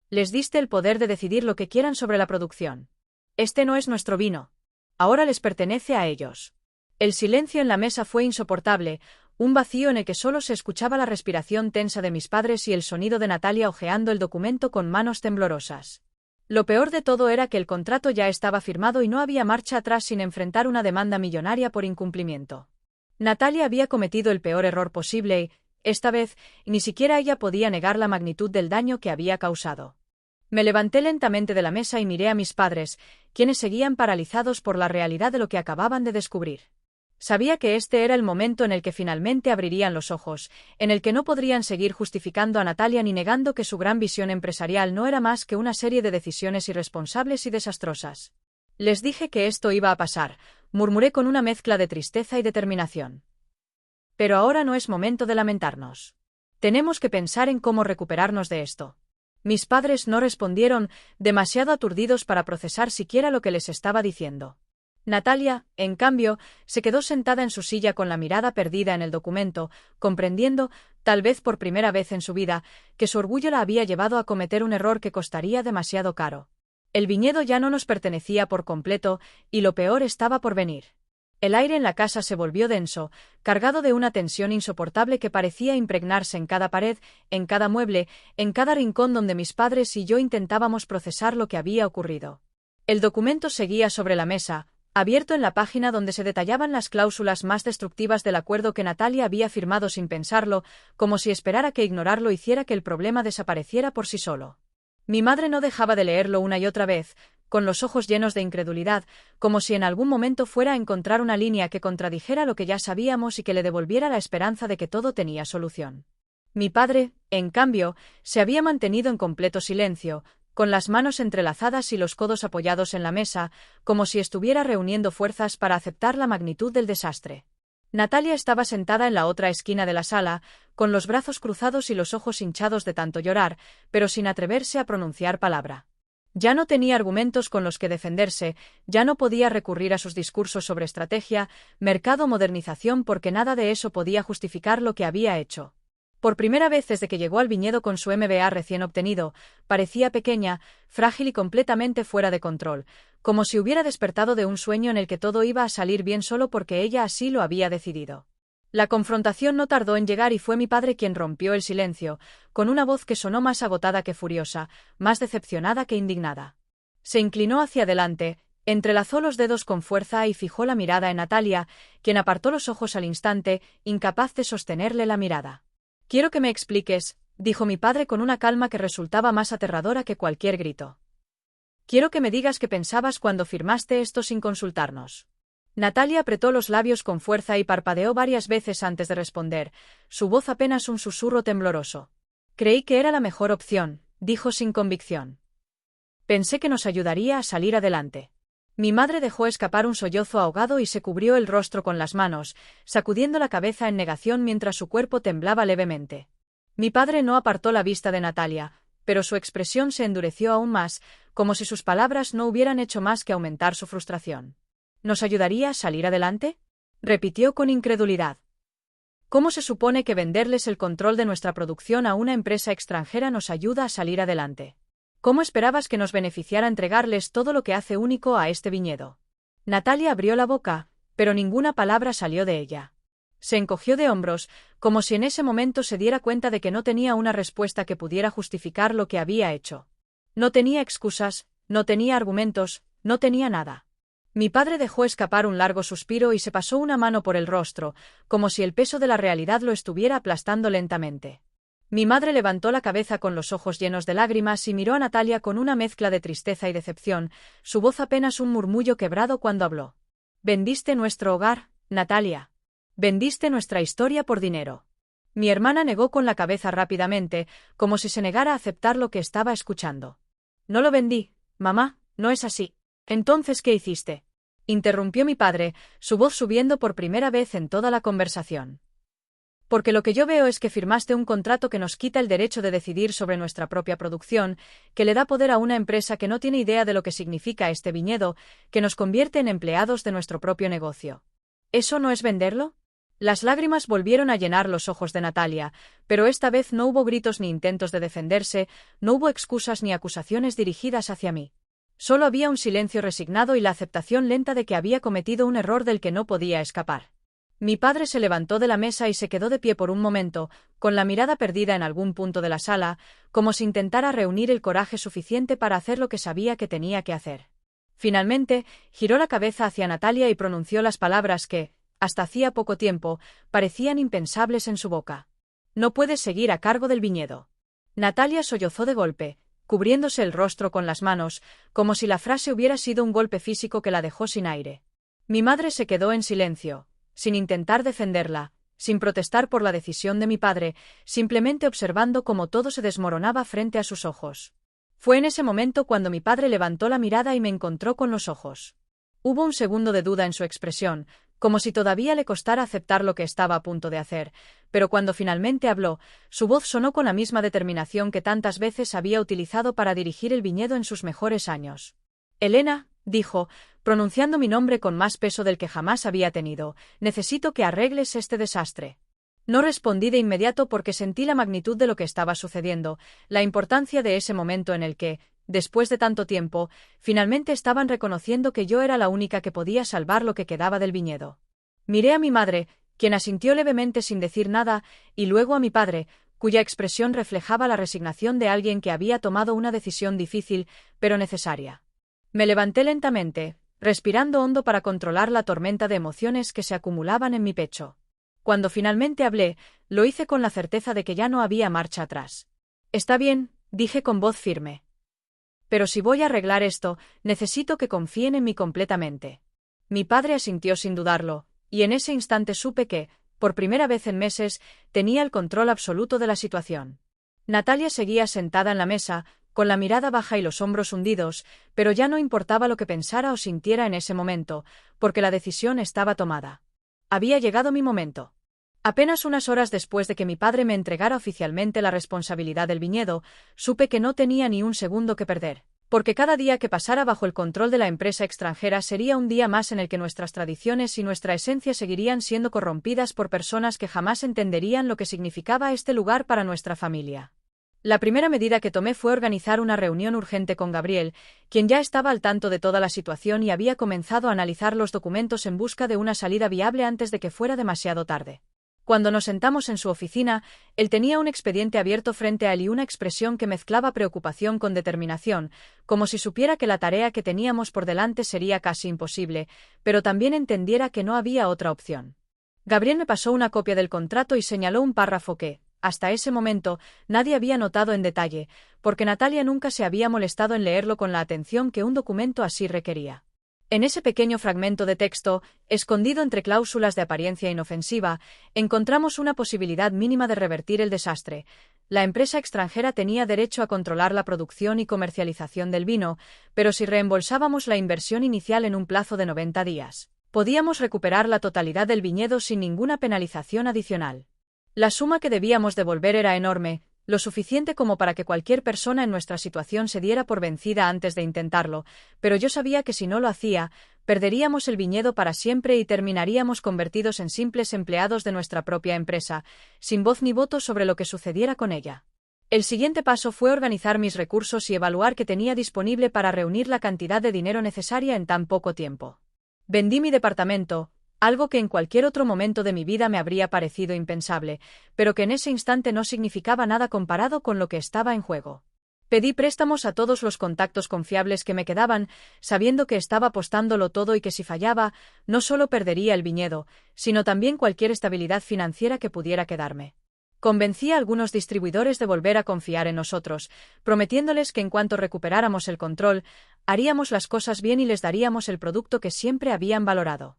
«Les diste el poder de decidir lo que quieran sobre la producción. Este no es nuestro vino. Ahora les pertenece a ellos». El silencio en la mesa fue insoportable, un vacío en el que solo se escuchaba la respiración tensa de mis padres y el sonido de Natalia hojeando el documento con manos temblorosas. Lo peor de todo era que el contrato ya estaba firmado y no había marcha atrás sin enfrentar una demanda millonaria por incumplimiento. Natalia había cometido el peor error posible y, esta vez, ni siquiera ella podía negar la magnitud del daño que había causado. Me levanté lentamente de la mesa y miré a mis padres, quienes seguían paralizados por la realidad de lo que acababan de descubrir. Sabía que este era el momento en el que finalmente abrirían los ojos, en el que no podrían seguir justificando a Natalia ni negando que su gran visión empresarial no era más que una serie de decisiones irresponsables y desastrosas. «Les dije que esto iba a pasar», murmuré con una mezcla de tristeza y determinación. «Pero ahora no es momento de lamentarnos. Tenemos que pensar en cómo recuperarnos de esto». Mis padres no respondieron, demasiado aturdidos para procesar siquiera lo que les estaba diciendo. Natalia, en cambio, se quedó sentada en su silla con la mirada perdida en el documento, comprendiendo, tal vez por primera vez en su vida, que su orgullo la había llevado a cometer un error que costaría demasiado caro. El viñedo ya no nos pertenecía por completo, y lo peor estaba por venir. El aire en la casa se volvió denso, cargado de una tensión insoportable que parecía impregnarse en cada pared, en cada mueble, en cada rincón donde mis padres y yo intentábamos procesar lo que había ocurrido. El documento seguía sobre la mesa, abierto en la página donde se detallaban las cláusulas más destructivas del acuerdo que Natalia había firmado sin pensarlo, como si esperara que ignorarlo hiciera que el problema desapareciera por sí solo. Mi madre no dejaba de leerlo una y otra vez, con los ojos llenos de incredulidad, como si en algún momento fuera a encontrar una línea que contradijera lo que ya sabíamos y que le devolviera la esperanza de que todo tenía solución. Mi padre, en cambio, se había mantenido en completo silencio, con las manos entrelazadas y los codos apoyados en la mesa, como si estuviera reuniendo fuerzas para aceptar la magnitud del desastre. Natalia estaba sentada en la otra esquina de la sala, con los brazos cruzados y los ojos hinchados de tanto llorar, pero sin atreverse a pronunciar palabra. Ya no tenía argumentos con los que defenderse, ya no podía recurrir a sus discursos sobre estrategia, mercado o modernización porque nada de eso podía justificar lo que había hecho. Por primera vez desde que llegó al viñedo con su MBA recién obtenido, parecía pequeña, frágil y completamente fuera de control, como si hubiera despertado de un sueño en el que todo iba a salir bien solo porque ella así lo había decidido. La confrontación no tardó en llegar y fue mi padre quien rompió el silencio, con una voz que sonó más agotada que furiosa, más decepcionada que indignada. Se inclinó hacia adelante, entrelazó los dedos con fuerza y fijó la mirada en Natalia, quien apartó los ojos al instante, incapaz de sostenerle la mirada. «Quiero que me expliques», dijo mi padre con una calma que resultaba más aterradora que cualquier grito. «Quiero que me digas qué pensabas cuando firmaste esto sin consultarnos». Natalia apretó los labios con fuerza y parpadeó varias veces antes de responder, su voz apenas un susurro tembloroso. «Creí que era la mejor opción», dijo sin convicción. «Pensé que nos ayudaría a salir adelante». Mi madre dejó escapar un sollozo ahogado y se cubrió el rostro con las manos, sacudiendo la cabeza en negación mientras su cuerpo temblaba levemente. Mi padre no apartó la vista de Natalia, pero su expresión se endureció aún más, como si sus palabras no hubieran hecho más que aumentar su frustración. «¿Nos ayudaría a salir adelante?», repitió con incredulidad. «¿Cómo se supone que venderles el control de nuestra producción a una empresa extranjera nos ayuda a salir adelante? ¿Cómo esperabas que nos beneficiara entregarles todo lo que hace único a este viñedo?» Natalia abrió la boca, pero ninguna palabra salió de ella. Se encogió de hombros, como si en ese momento se diera cuenta de que no tenía una respuesta que pudiera justificar lo que había hecho. No tenía excusas, no tenía argumentos, no tenía nada. Mi padre dejó escapar un largo suspiro y se pasó una mano por el rostro, como si el peso de la realidad lo estuviera aplastando lentamente. Mi madre levantó la cabeza con los ojos llenos de lágrimas y miró a Natalia con una mezcla de tristeza y decepción, su voz apenas un murmullo quebrado cuando habló. «Vendiste nuestro hogar, Natalia. Vendiste nuestra historia por dinero». Mi hermana negó con la cabeza rápidamente, como si se negara a aceptar lo que estaba escuchando. «No lo vendí, mamá, no es así». «¿Entonces qué hiciste?», interrumpió mi padre, su voz subiendo por primera vez en toda la conversación. «Porque lo que yo veo es que firmaste un contrato que nos quita el derecho de decidir sobre nuestra propia producción, que le da poder a una empresa que no tiene idea de lo que significa este viñedo, que nos convierte en empleados de nuestro propio negocio. ¿Eso no es venderlo?». Las lágrimas volvieron a llenar los ojos de Natalia, pero esta vez no hubo gritos ni intentos de defenderse, no hubo excusas ni acusaciones dirigidas hacia mí. Solo había un silencio resignado y la aceptación lenta de que había cometido un error del que no podía escapar. Mi padre se levantó de la mesa y se quedó de pie por un momento, con la mirada perdida en algún punto de la sala, como si intentara reunir el coraje suficiente para hacer lo que sabía que tenía que hacer. Finalmente, giró la cabeza hacia Natalia y pronunció las palabras que, hasta hacía poco tiempo, parecían impensables en su boca. «No puedes seguir a cargo del viñedo». Natalia sollozó de golpe, cubriéndose el rostro con las manos, como si la frase hubiera sido un golpe físico que la dejó sin aire. Mi madre se quedó en silencio, sin intentar defenderla, sin protestar por la decisión de mi padre, simplemente observando cómo todo se desmoronaba frente a sus ojos. Fue en ese momento cuando mi padre levantó la mirada y me encontró con los ojos. Hubo un segundo de duda en su expresión, como si todavía le costara aceptar lo que estaba a punto de hacer, pero cuando finalmente habló, su voz sonó con la misma determinación que tantas veces había utilizado para dirigir el viñedo en sus mejores años. «Elena», dijo, pronunciando mi nombre con más peso del que jamás había tenido, «necesito que arregles este desastre». No respondí de inmediato porque sentí la magnitud de lo que estaba sucediendo, la importancia de ese momento en el que, después de tanto tiempo, finalmente estaban reconociendo que yo era la única que podía salvar lo que quedaba del viñedo. Miré a mi madre, quien asintió levemente sin decir nada, y luego a mi padre, cuya expresión reflejaba la resignación de alguien que había tomado una decisión difícil, pero necesaria. Me levanté lentamente, respirando hondo para controlar la tormenta de emociones que se acumulaban en mi pecho. Cuando finalmente hablé, lo hice con la certeza de que ya no había marcha atrás. «Está bien», dije con voz firme. «Pero si voy a arreglar esto, necesito que confíen en mí completamente». Mi padre asintió sin dudarlo, y en ese instante supe que, por primera vez en meses, tenía el control absoluto de la situación. Natalia seguía sentada en la mesa, con la mirada baja y los hombros hundidos, pero ya no importaba lo que pensara o sintiera en ese momento, porque la decisión estaba tomada. Había llegado mi momento. Apenas unas horas después de que mi padre me entregara oficialmente la responsabilidad del viñedo, supe que no tenía ni un segundo que perder. Porque cada día que pasara bajo el control de la empresa extranjera sería un día más en el que nuestras tradiciones y nuestra esencia seguirían siendo corrompidas por personas que jamás entenderían lo que significaba este lugar para nuestra familia. La primera medida que tomé fue organizar una reunión urgente con Gabriel, quien ya estaba al tanto de toda la situación y había comenzado a analizar los documentos en busca de una salida viable antes de que fuera demasiado tarde. Cuando nos sentamos en su oficina, él tenía un expediente abierto frente a él y una expresión que mezclaba preocupación con determinación, como si supiera que la tarea que teníamos por delante sería casi imposible, pero también entendiera que no había otra opción. Gabriel me pasó una copia del contrato y señaló un párrafo que, hasta ese momento, nadie había notado en detalle, porque Natalia nunca se había molestado en leerlo con la atención que un documento así requería. En ese pequeño fragmento de texto, escondido entre cláusulas de apariencia inofensiva, encontramos una posibilidad mínima de revertir el desastre. La empresa extranjera tenía derecho a controlar la producción y comercialización del vino, pero si reembolsábamos la inversión inicial en un plazo de 90 días, podíamos recuperar la totalidad del viñedo sin ninguna penalización adicional. La suma que debíamos devolver era enorme, lo suficiente como para que cualquier persona en nuestra situación se diera por vencida antes de intentarlo, pero yo sabía que si no lo hacía, perderíamos el viñedo para siempre y terminaríamos convertidos en simples empleados de nuestra propia empresa, sin voz ni voto sobre lo que sucediera con ella. El siguiente paso fue organizar mis recursos y evaluar qué tenía disponible para reunir la cantidad de dinero necesaria en tan poco tiempo. Vendí mi departamento, algo que en cualquier otro momento de mi vida me habría parecido impensable, pero que en ese instante no significaba nada comparado con lo que estaba en juego. Pedí préstamos a todos los contactos confiables que me quedaban, sabiendo que estaba apostándolo todo y que si fallaba, no solo perdería el viñedo, sino también cualquier estabilidad financiera que pudiera quedarme. Convencí a algunos distribuidores de volver a confiar en nosotros, prometiéndoles que en cuanto recuperáramos el control, haríamos las cosas bien y les daríamos el producto que siempre habían valorado.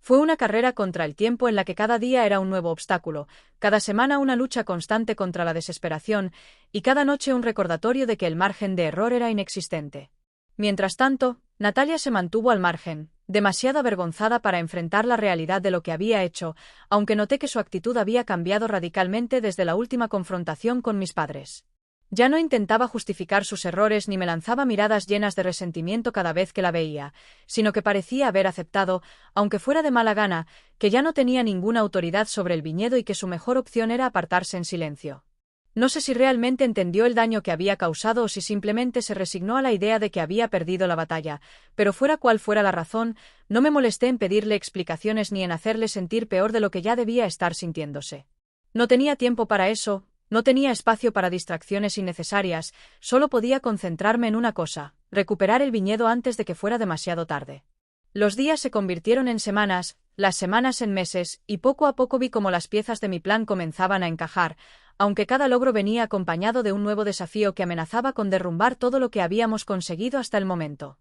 Fue una carrera contra el tiempo en la que cada día era un nuevo obstáculo, cada semana una lucha constante contra la desesperación, y cada noche un recordatorio de que el margen de error era inexistente. Mientras tanto, Natalia se mantuvo al margen, demasiado avergonzada para enfrentar la realidad de lo que había hecho, aunque noté que su actitud había cambiado radicalmente desde la última confrontación con mis padres. Ya no intentaba justificar sus errores ni me lanzaba miradas llenas de resentimiento cada vez que la veía, sino que parecía haber aceptado, aunque fuera de mala gana, que ya no tenía ninguna autoridad sobre el viñedo y que su mejor opción era apartarse en silencio. No sé si realmente entendió el daño que había causado o si simplemente se resignó a la idea de que había perdido la batalla, pero fuera cual fuera la razón, no me molesté en pedirle explicaciones ni en hacerle sentir peor de lo que ya debía estar sintiéndose. No tenía tiempo para eso. No tenía espacio para distracciones innecesarias, solo podía concentrarme en una cosa, recuperar el viñedo antes de que fuera demasiado tarde. Los días se convirtieron en semanas, las semanas en meses, y poco a poco vi cómo las piezas de mi plan comenzaban a encajar, aunque cada logro venía acompañado de un nuevo desafío que amenazaba con derrumbar todo lo que habíamos conseguido hasta el momento.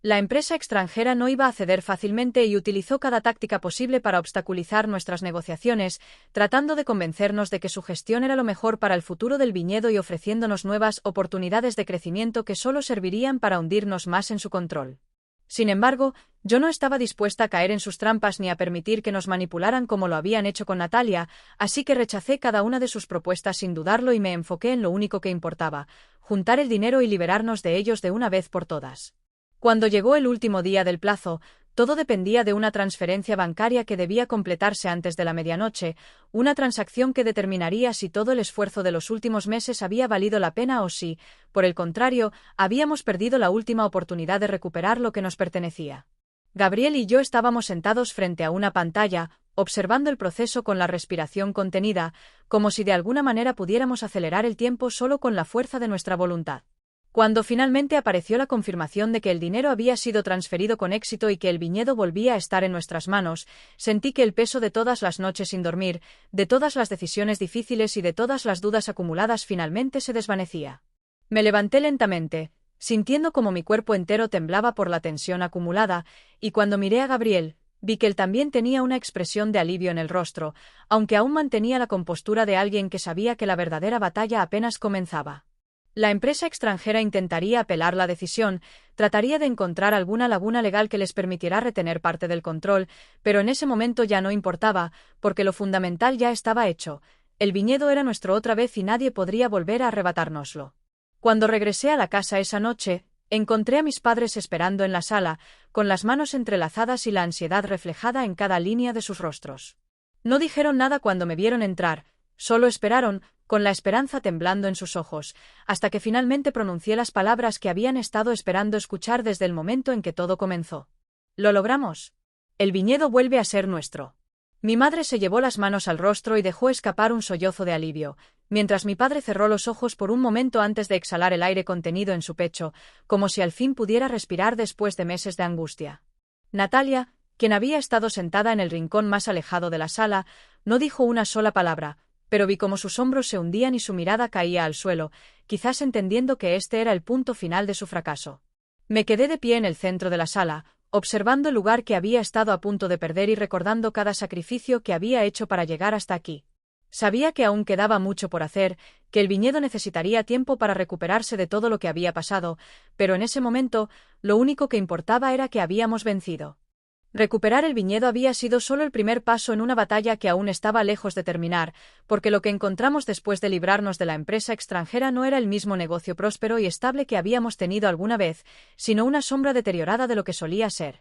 La empresa extranjera no iba a ceder fácilmente y utilizó cada táctica posible para obstaculizar nuestras negociaciones, tratando de convencernos de que su gestión era lo mejor para el futuro del viñedo y ofreciéndonos nuevas oportunidades de crecimiento que solo servirían para hundirnos más en su control. Sin embargo, yo no estaba dispuesta a caer en sus trampas ni a permitir que nos manipularan como lo habían hecho con Natalia, así que rechacé cada una de sus propuestas sin dudarlo y me enfoqué en lo único que importaba, juntar el dinero y liberarnos de ellos de una vez por todas. Cuando llegó el último día del plazo, todo dependía de una transferencia bancaria que debía completarse antes de la medianoche, una transacción que determinaría si todo el esfuerzo de los últimos meses había valido la pena o si, por el contrario, habíamos perdido la última oportunidad de recuperar lo que nos pertenecía. Gabriel y yo estábamos sentados frente a una pantalla, observando el proceso con la respiración contenida, como si de alguna manera pudiéramos acelerar el tiempo solo con la fuerza de nuestra voluntad. Cuando finalmente apareció la confirmación de que el dinero había sido transferido con éxito y que el viñedo volvía a estar en nuestras manos, sentí que el peso de todas las noches sin dormir, de todas las decisiones difíciles y de todas las dudas acumuladas finalmente se desvanecía. Me levanté lentamente, sintiendo como mi cuerpo entero temblaba por la tensión acumulada, y cuando miré a Gabriel, vi que él también tenía una expresión de alivio en el rostro, aunque aún mantenía la compostura de alguien que sabía que la verdadera batalla apenas comenzaba. La empresa extranjera intentaría apelar la decisión, trataría de encontrar alguna laguna legal que les permitiera retener parte del control, pero en ese momento ya no importaba, porque lo fundamental ya estaba hecho. El viñedo era nuestro otra vez y nadie podría volver a arrebatárnoslo. Cuando regresé a la casa esa noche, Encontré a mis padres esperando en la sala, con las manos entrelazadas y la ansiedad reflejada en cada línea de sus rostros. No dijeron nada cuando me vieron entrar, solo esperaron, con la esperanza temblando en sus ojos, hasta que finalmente pronuncié las palabras que habían estado esperando escuchar desde el momento en que todo comenzó. «Lo logramos. El viñedo vuelve a ser nuestro». Mi madre se llevó las manos al rostro y dejó escapar un sollozo de alivio, mientras mi padre cerró los ojos por un momento antes de exhalar el aire contenido en su pecho, como si al fin pudiera respirar después de meses de angustia. Natalia, quien había estado sentada en el rincón más alejado de la sala, no dijo una sola palabra, pero vi cómo sus hombros se hundían y su mirada caía al suelo, quizás entendiendo que este era el punto final de su fracaso. Me quedé de pie en el centro de la sala, observando el lugar que había estado a punto de perder y recordando cada sacrificio que había hecho para llegar hasta aquí. Sabía que aún quedaba mucho por hacer, que el viñedo necesitaría tiempo para recuperarse de todo lo que había pasado, pero en ese momento, lo único que importaba era que habíamos vencido. Recuperar el viñedo había sido solo el primer paso en una batalla que aún estaba lejos de terminar, porque lo que encontramos después de librarnos de la empresa extranjera no era el mismo negocio próspero y estable que habíamos tenido alguna vez, sino una sombra deteriorada de lo que solía ser.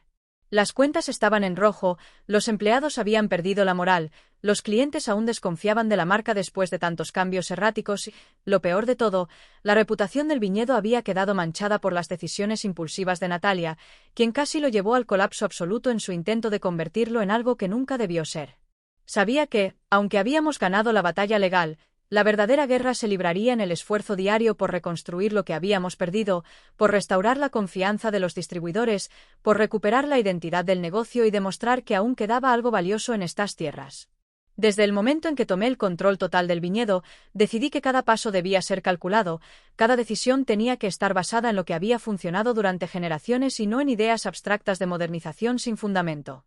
Las cuentas estaban en rojo, los empleados habían perdido la moral, los clientes aún desconfiaban de la marca después de tantos cambios erráticos y, lo peor de todo, la reputación del viñedo había quedado manchada por las decisiones impulsivas de Natalia, quien casi lo llevó al colapso absoluto en su intento de convertirlo en algo que nunca debió ser. Sabía que, aunque habíamos ganado la batalla legal, la verdadera guerra se libraría en el esfuerzo diario por reconstruir lo que habíamos perdido, por restaurar la confianza de los distribuidores, por recuperar la identidad del negocio y demostrar que aún quedaba algo valioso en estas tierras. Desde el momento en que tomé el control total del viñedo, decidí que cada paso debía ser calculado, cada decisión tenía que estar basada en lo que había funcionado durante generaciones y no en ideas abstractas de modernización sin fundamento.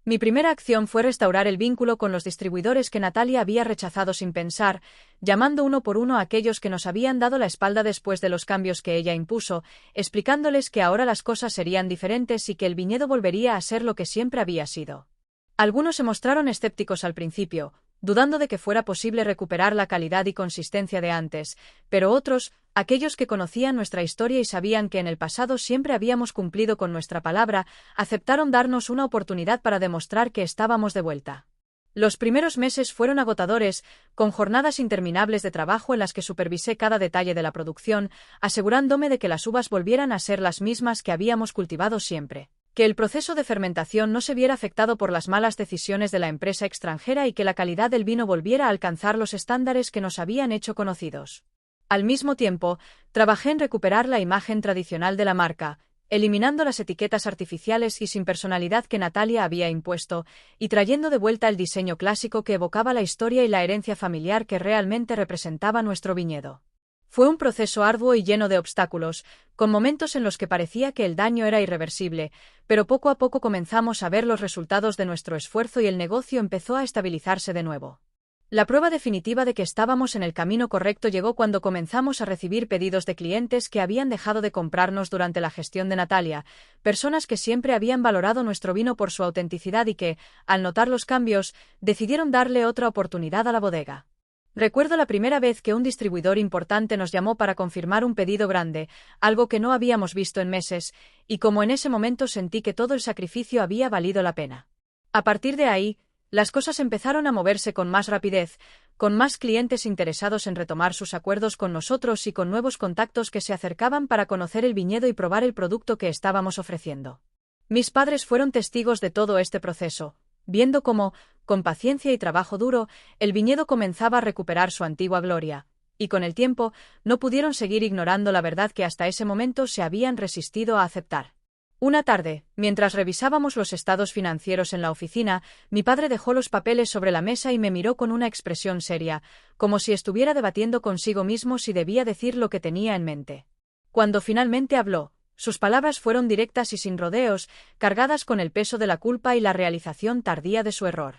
Mi primera acción fue restaurar el vínculo con los distribuidores que Natalia había rechazado sin pensar, llamando uno por uno a aquellos que nos habían dado la espalda después de los cambios que ella impuso, explicándoles que ahora las cosas serían diferentes y que el viñedo volvería a ser lo que siempre había sido. Algunos se mostraron escépticos al principio, dudando de que fuera posible recuperar la calidad y consistencia de antes, pero otros, aquellos que conocían nuestra historia y sabían que en el pasado siempre habíamos cumplido con nuestra palabra, aceptaron darnos una oportunidad para demostrar que estábamos de vuelta. Los primeros meses fueron agotadores, con jornadas interminables de trabajo en las que supervisé cada detalle de la producción, asegurándome de que las uvas volvieran a ser las mismas que habíamos cultivado siempre, que el proceso de fermentación no se viera afectado por las malas decisiones de la empresa extranjera y que la calidad del vino volviera a alcanzar los estándares que nos habían hecho conocidos. Al mismo tiempo, trabajé en recuperar la imagen tradicional de la marca, eliminando las etiquetas artificiales y sin personalidad que Natalia había impuesto, y trayendo de vuelta el diseño clásico que evocaba la historia y la herencia familiar que realmente representaba nuestro viñedo. Fue un proceso arduo y lleno de obstáculos, con momentos en los que parecía que el daño era irreversible, pero poco a poco comenzamos a ver los resultados de nuestro esfuerzo y el negocio empezó a estabilizarse de nuevo. La prueba definitiva de que estábamos en el camino correcto llegó cuando comenzamos a recibir pedidos de clientes que habían dejado de comprarnos durante la gestión de Natalia, personas que siempre habían valorado nuestro vino por su autenticidad y que, al notar los cambios, decidieron darle otra oportunidad a la bodega. Recuerdo la primera vez que un distribuidor importante nos llamó para confirmar un pedido grande, algo que no habíamos visto en meses, y como en ese momento sentí que todo el sacrificio había valido la pena. A partir de ahí, las cosas empezaron a moverse con más rapidez, con más clientes interesados en retomar sus acuerdos con nosotros y con nuevos contactos que se acercaban para conocer el viñedo y probar el producto que estábamos ofreciendo. Mis padres fueron testigos de todo este proceso, viendo cómo, con paciencia y trabajo duro, el viñedo comenzaba a recuperar su antigua gloria, y con el tiempo, no pudieron seguir ignorando la verdad que hasta ese momento se habían resistido a aceptar. Una tarde, mientras revisábamos los estados financieros en la oficina, mi padre dejó los papeles sobre la mesa y me miró con una expresión seria, como si estuviera debatiendo consigo mismo si debía decir lo que tenía en mente. Cuando finalmente habló, sus palabras fueron directas y sin rodeos, cargadas con el peso de la culpa y la realización tardía de su error.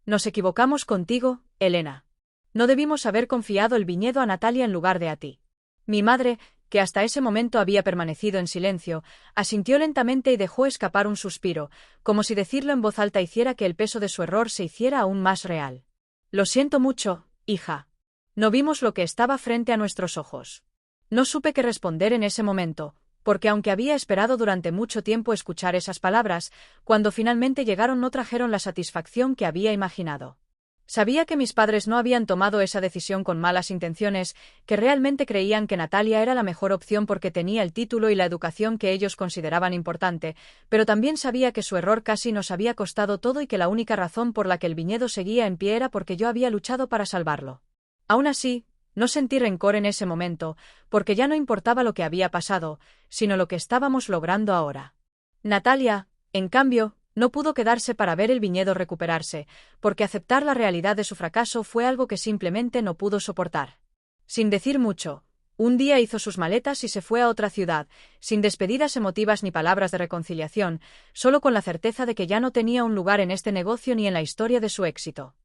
Nos equivocamos contigo, Elena. No debimos haber confiado el viñedo a Natalia en lugar de a ti. Mi madre, que hasta ese momento había permanecido en silencio, asintió lentamente y dejó escapar un suspiro, como si decirlo en voz alta hiciera que el peso de su error se hiciera aún más real. Lo siento mucho, hija. No vimos lo que estaba frente a nuestros ojos. No supe qué responder en ese momento, porque aunque había esperado durante mucho tiempo escuchar esas palabras, cuando finalmente llegaron no trajeron la satisfacción que había imaginado. Sabía que mis padres no habían tomado esa decisión con malas intenciones, que realmente creían que Natalia era la mejor opción porque tenía el título y la educación que ellos consideraban importante, pero también sabía que su error casi nos había costado todo y que la única razón por la que el viñedo seguía en pie era porque yo había luchado para salvarlo. Aún así, no sentí rencor en ese momento, porque ya no importaba lo que había pasado, sino lo que estábamos logrando ahora. Natalia, en cambio, no pudo quedarse para ver el viñedo recuperarse, porque aceptar la realidad de su fracaso fue algo que simplemente no pudo soportar. Sin decir mucho, un día hizo sus maletas y se fue a otra ciudad, sin despedidas emotivas ni palabras de reconciliación, solo con la certeza de que ya no tenía un lugar en este negocio ni en la historia de su éxito.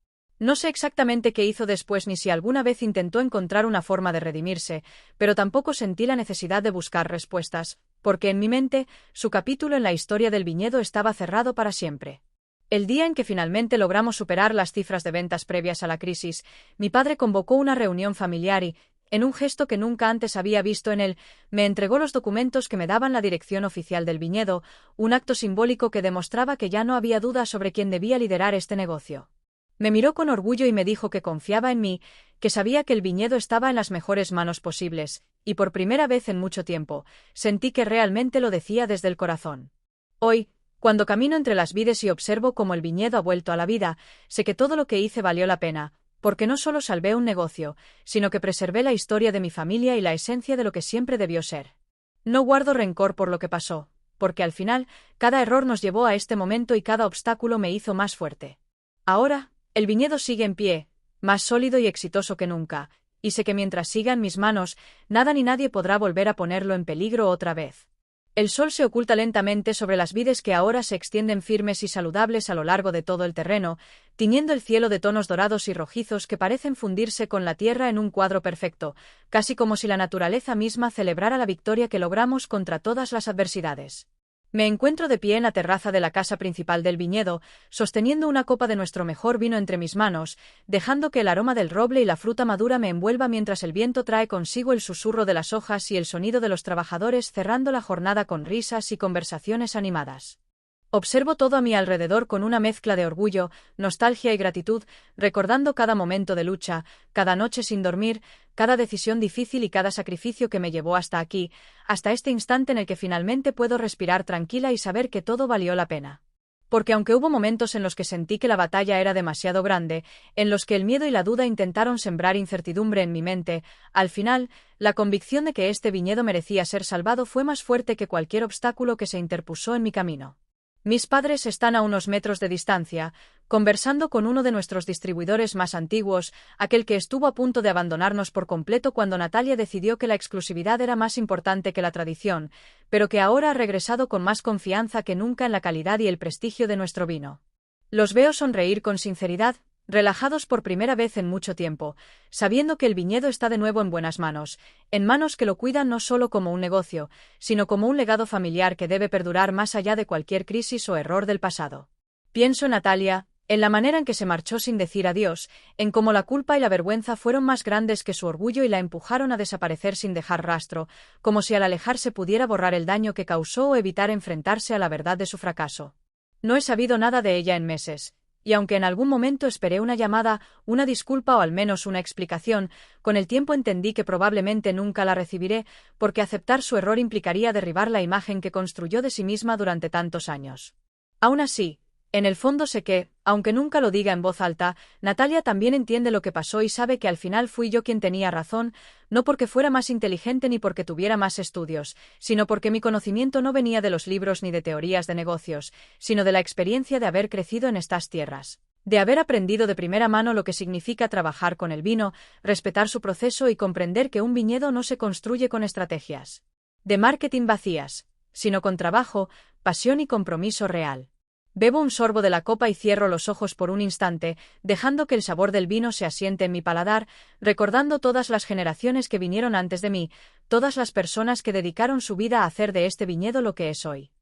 No sé exactamente qué hizo después ni si alguna vez intentó encontrar una forma de redimirse, pero tampoco sentí la necesidad de buscar respuestas, porque en mi mente, su capítulo en la historia del viñedo estaba cerrado para siempre. El día en que finalmente logramos superar las cifras de ventas previas a la crisis, mi padre convocó una reunión familiar y, en un gesto que nunca antes había visto en él, me entregó los documentos que me daban la dirección oficial del viñedo, un acto simbólico que demostraba que ya no había duda sobre quién debía liderar este negocio. Me miró con orgullo y me dijo que confiaba en mí, que sabía que el viñedo estaba en las mejores manos posibles, y por primera vez en mucho tiempo, sentí que realmente lo decía desde el corazón. Hoy, cuando camino entre las vides y observo cómo el viñedo ha vuelto a la vida, sé que todo lo que hice valió la pena, porque no solo salvé un negocio, sino que preservé la historia de mi familia y la esencia de lo que siempre debió ser. No guardo rencor por lo que pasó, porque al final, cada error nos llevó a este momento y cada obstáculo me hizo más fuerte. Ahora, el viñedo sigue en pie, más sólido y exitoso que nunca, y sé que mientras siga en mis manos, nada ni nadie podrá volver a ponerlo en peligro otra vez. El sol se oculta lentamente sobre las vides que ahora se extienden firmes y saludables a lo largo de todo el terreno, tiñendo el cielo de tonos dorados y rojizos que parecen fundirse con la tierra en un cuadro perfecto, casi como si la naturaleza misma celebrara la victoria que logramos contra todas las adversidades. Me encuentro de pie en la terraza de la casa principal del viñedo, sosteniendo una copa de nuestro mejor vino entre mis manos, dejando que el aroma del roble y la fruta madura me envuelva mientras el viento trae consigo el susurro de las hojas y el sonido de los trabajadores cerrando la jornada con risas y conversaciones animadas. Observo todo a mi alrededor con una mezcla de orgullo, nostalgia y gratitud, recordando cada momento de lucha, cada noche sin dormir, cada decisión difícil y cada sacrificio que me llevó hasta aquí, hasta este instante en el que finalmente puedo respirar tranquila y saber que todo valió la pena. Porque aunque hubo momentos en los que sentí que la batalla era demasiado grande, en los que el miedo y la duda intentaron sembrar incertidumbre en mi mente, al final, la convicción de que este viñedo merecía ser salvado fue más fuerte que cualquier obstáculo que se interpuso en mi camino. Mis padres están a unos metros de distancia, conversando con uno de nuestros distribuidores más antiguos, aquel que estuvo a punto de abandonarnos por completo cuando Natalia decidió que la exclusividad era más importante que la tradición, pero que ahora ha regresado con más confianza que nunca en la calidad y el prestigio de nuestro vino. Los veo sonreír con sinceridad, relajados por primera vez en mucho tiempo, sabiendo que el viñedo está de nuevo en buenas manos, en manos que lo cuidan no solo como un negocio, sino como un legado familiar que debe perdurar más allá de cualquier crisis o error del pasado. Pienso en Natalia, en la manera en que se marchó sin decir adiós, en cómo la culpa y la vergüenza fueron más grandes que su orgullo y la empujaron a desaparecer sin dejar rastro, como si al alejarse pudiera borrar el daño que causó o evitar enfrentarse a la verdad de su fracaso. No he sabido nada de ella en meses. Y aunque en algún momento esperé una llamada, una disculpa o al menos una explicación, con el tiempo entendí que probablemente nunca la recibiré, porque aceptar su error implicaría derribar la imagen que construyó de sí misma durante tantos años. Aún así, en el fondo sé que, aunque nunca lo diga en voz alta, Natalia también entiende lo que pasó y sabe que al final fui yo quien tenía razón, no porque fuera más inteligente ni porque tuviera más estudios, sino porque mi conocimiento no venía de los libros ni de teorías de negocios, sino de la experiencia de haber crecido en estas tierras, de haber aprendido de primera mano lo que significa trabajar con el vino, respetar su proceso y comprender que un viñedo no se construye con estrategias de marketing vacías, sino con trabajo, pasión y compromiso real. Bebo un sorbo de la copa y cierro los ojos por un instante, dejando que el sabor del vino se asiente en mi paladar, recordando todas las generaciones que vinieron antes de mí, todas las personas que dedicaron su vida a hacer de este viñedo lo que es hoy.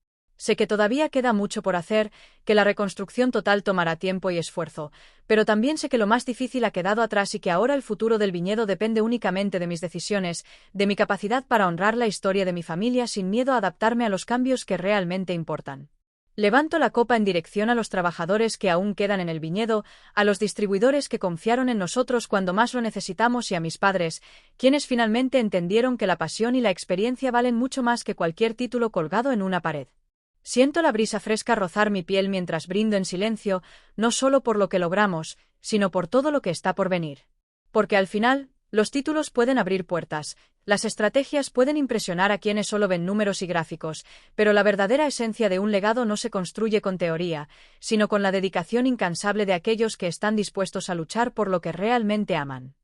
Sé que todavía queda mucho por hacer, que la reconstrucción total tomará tiempo y esfuerzo, pero también sé que lo más difícil ha quedado atrás y que ahora el futuro del viñedo depende únicamente de mis decisiones, de mi capacidad para honrar la historia de mi familia sin miedo a adaptarme a los cambios que realmente importan. Levanto la copa en dirección a los trabajadores que aún quedan en el viñedo, a los distribuidores que confiaron en nosotros cuando más lo necesitamos y a mis padres, quienes finalmente entendieron que la pasión y la experiencia valen mucho más que cualquier título colgado en una pared. Siento la brisa fresca rozar mi piel mientras brindo en silencio, no solo por lo que logramos, sino por todo lo que está por venir. Porque al final, los títulos pueden abrir puertas, las estrategias pueden impresionar a quienes solo ven números y gráficos, pero la verdadera esencia de un legado no se construye con teoría, sino con la dedicación incansable de aquellos que están dispuestos a luchar por lo que realmente aman.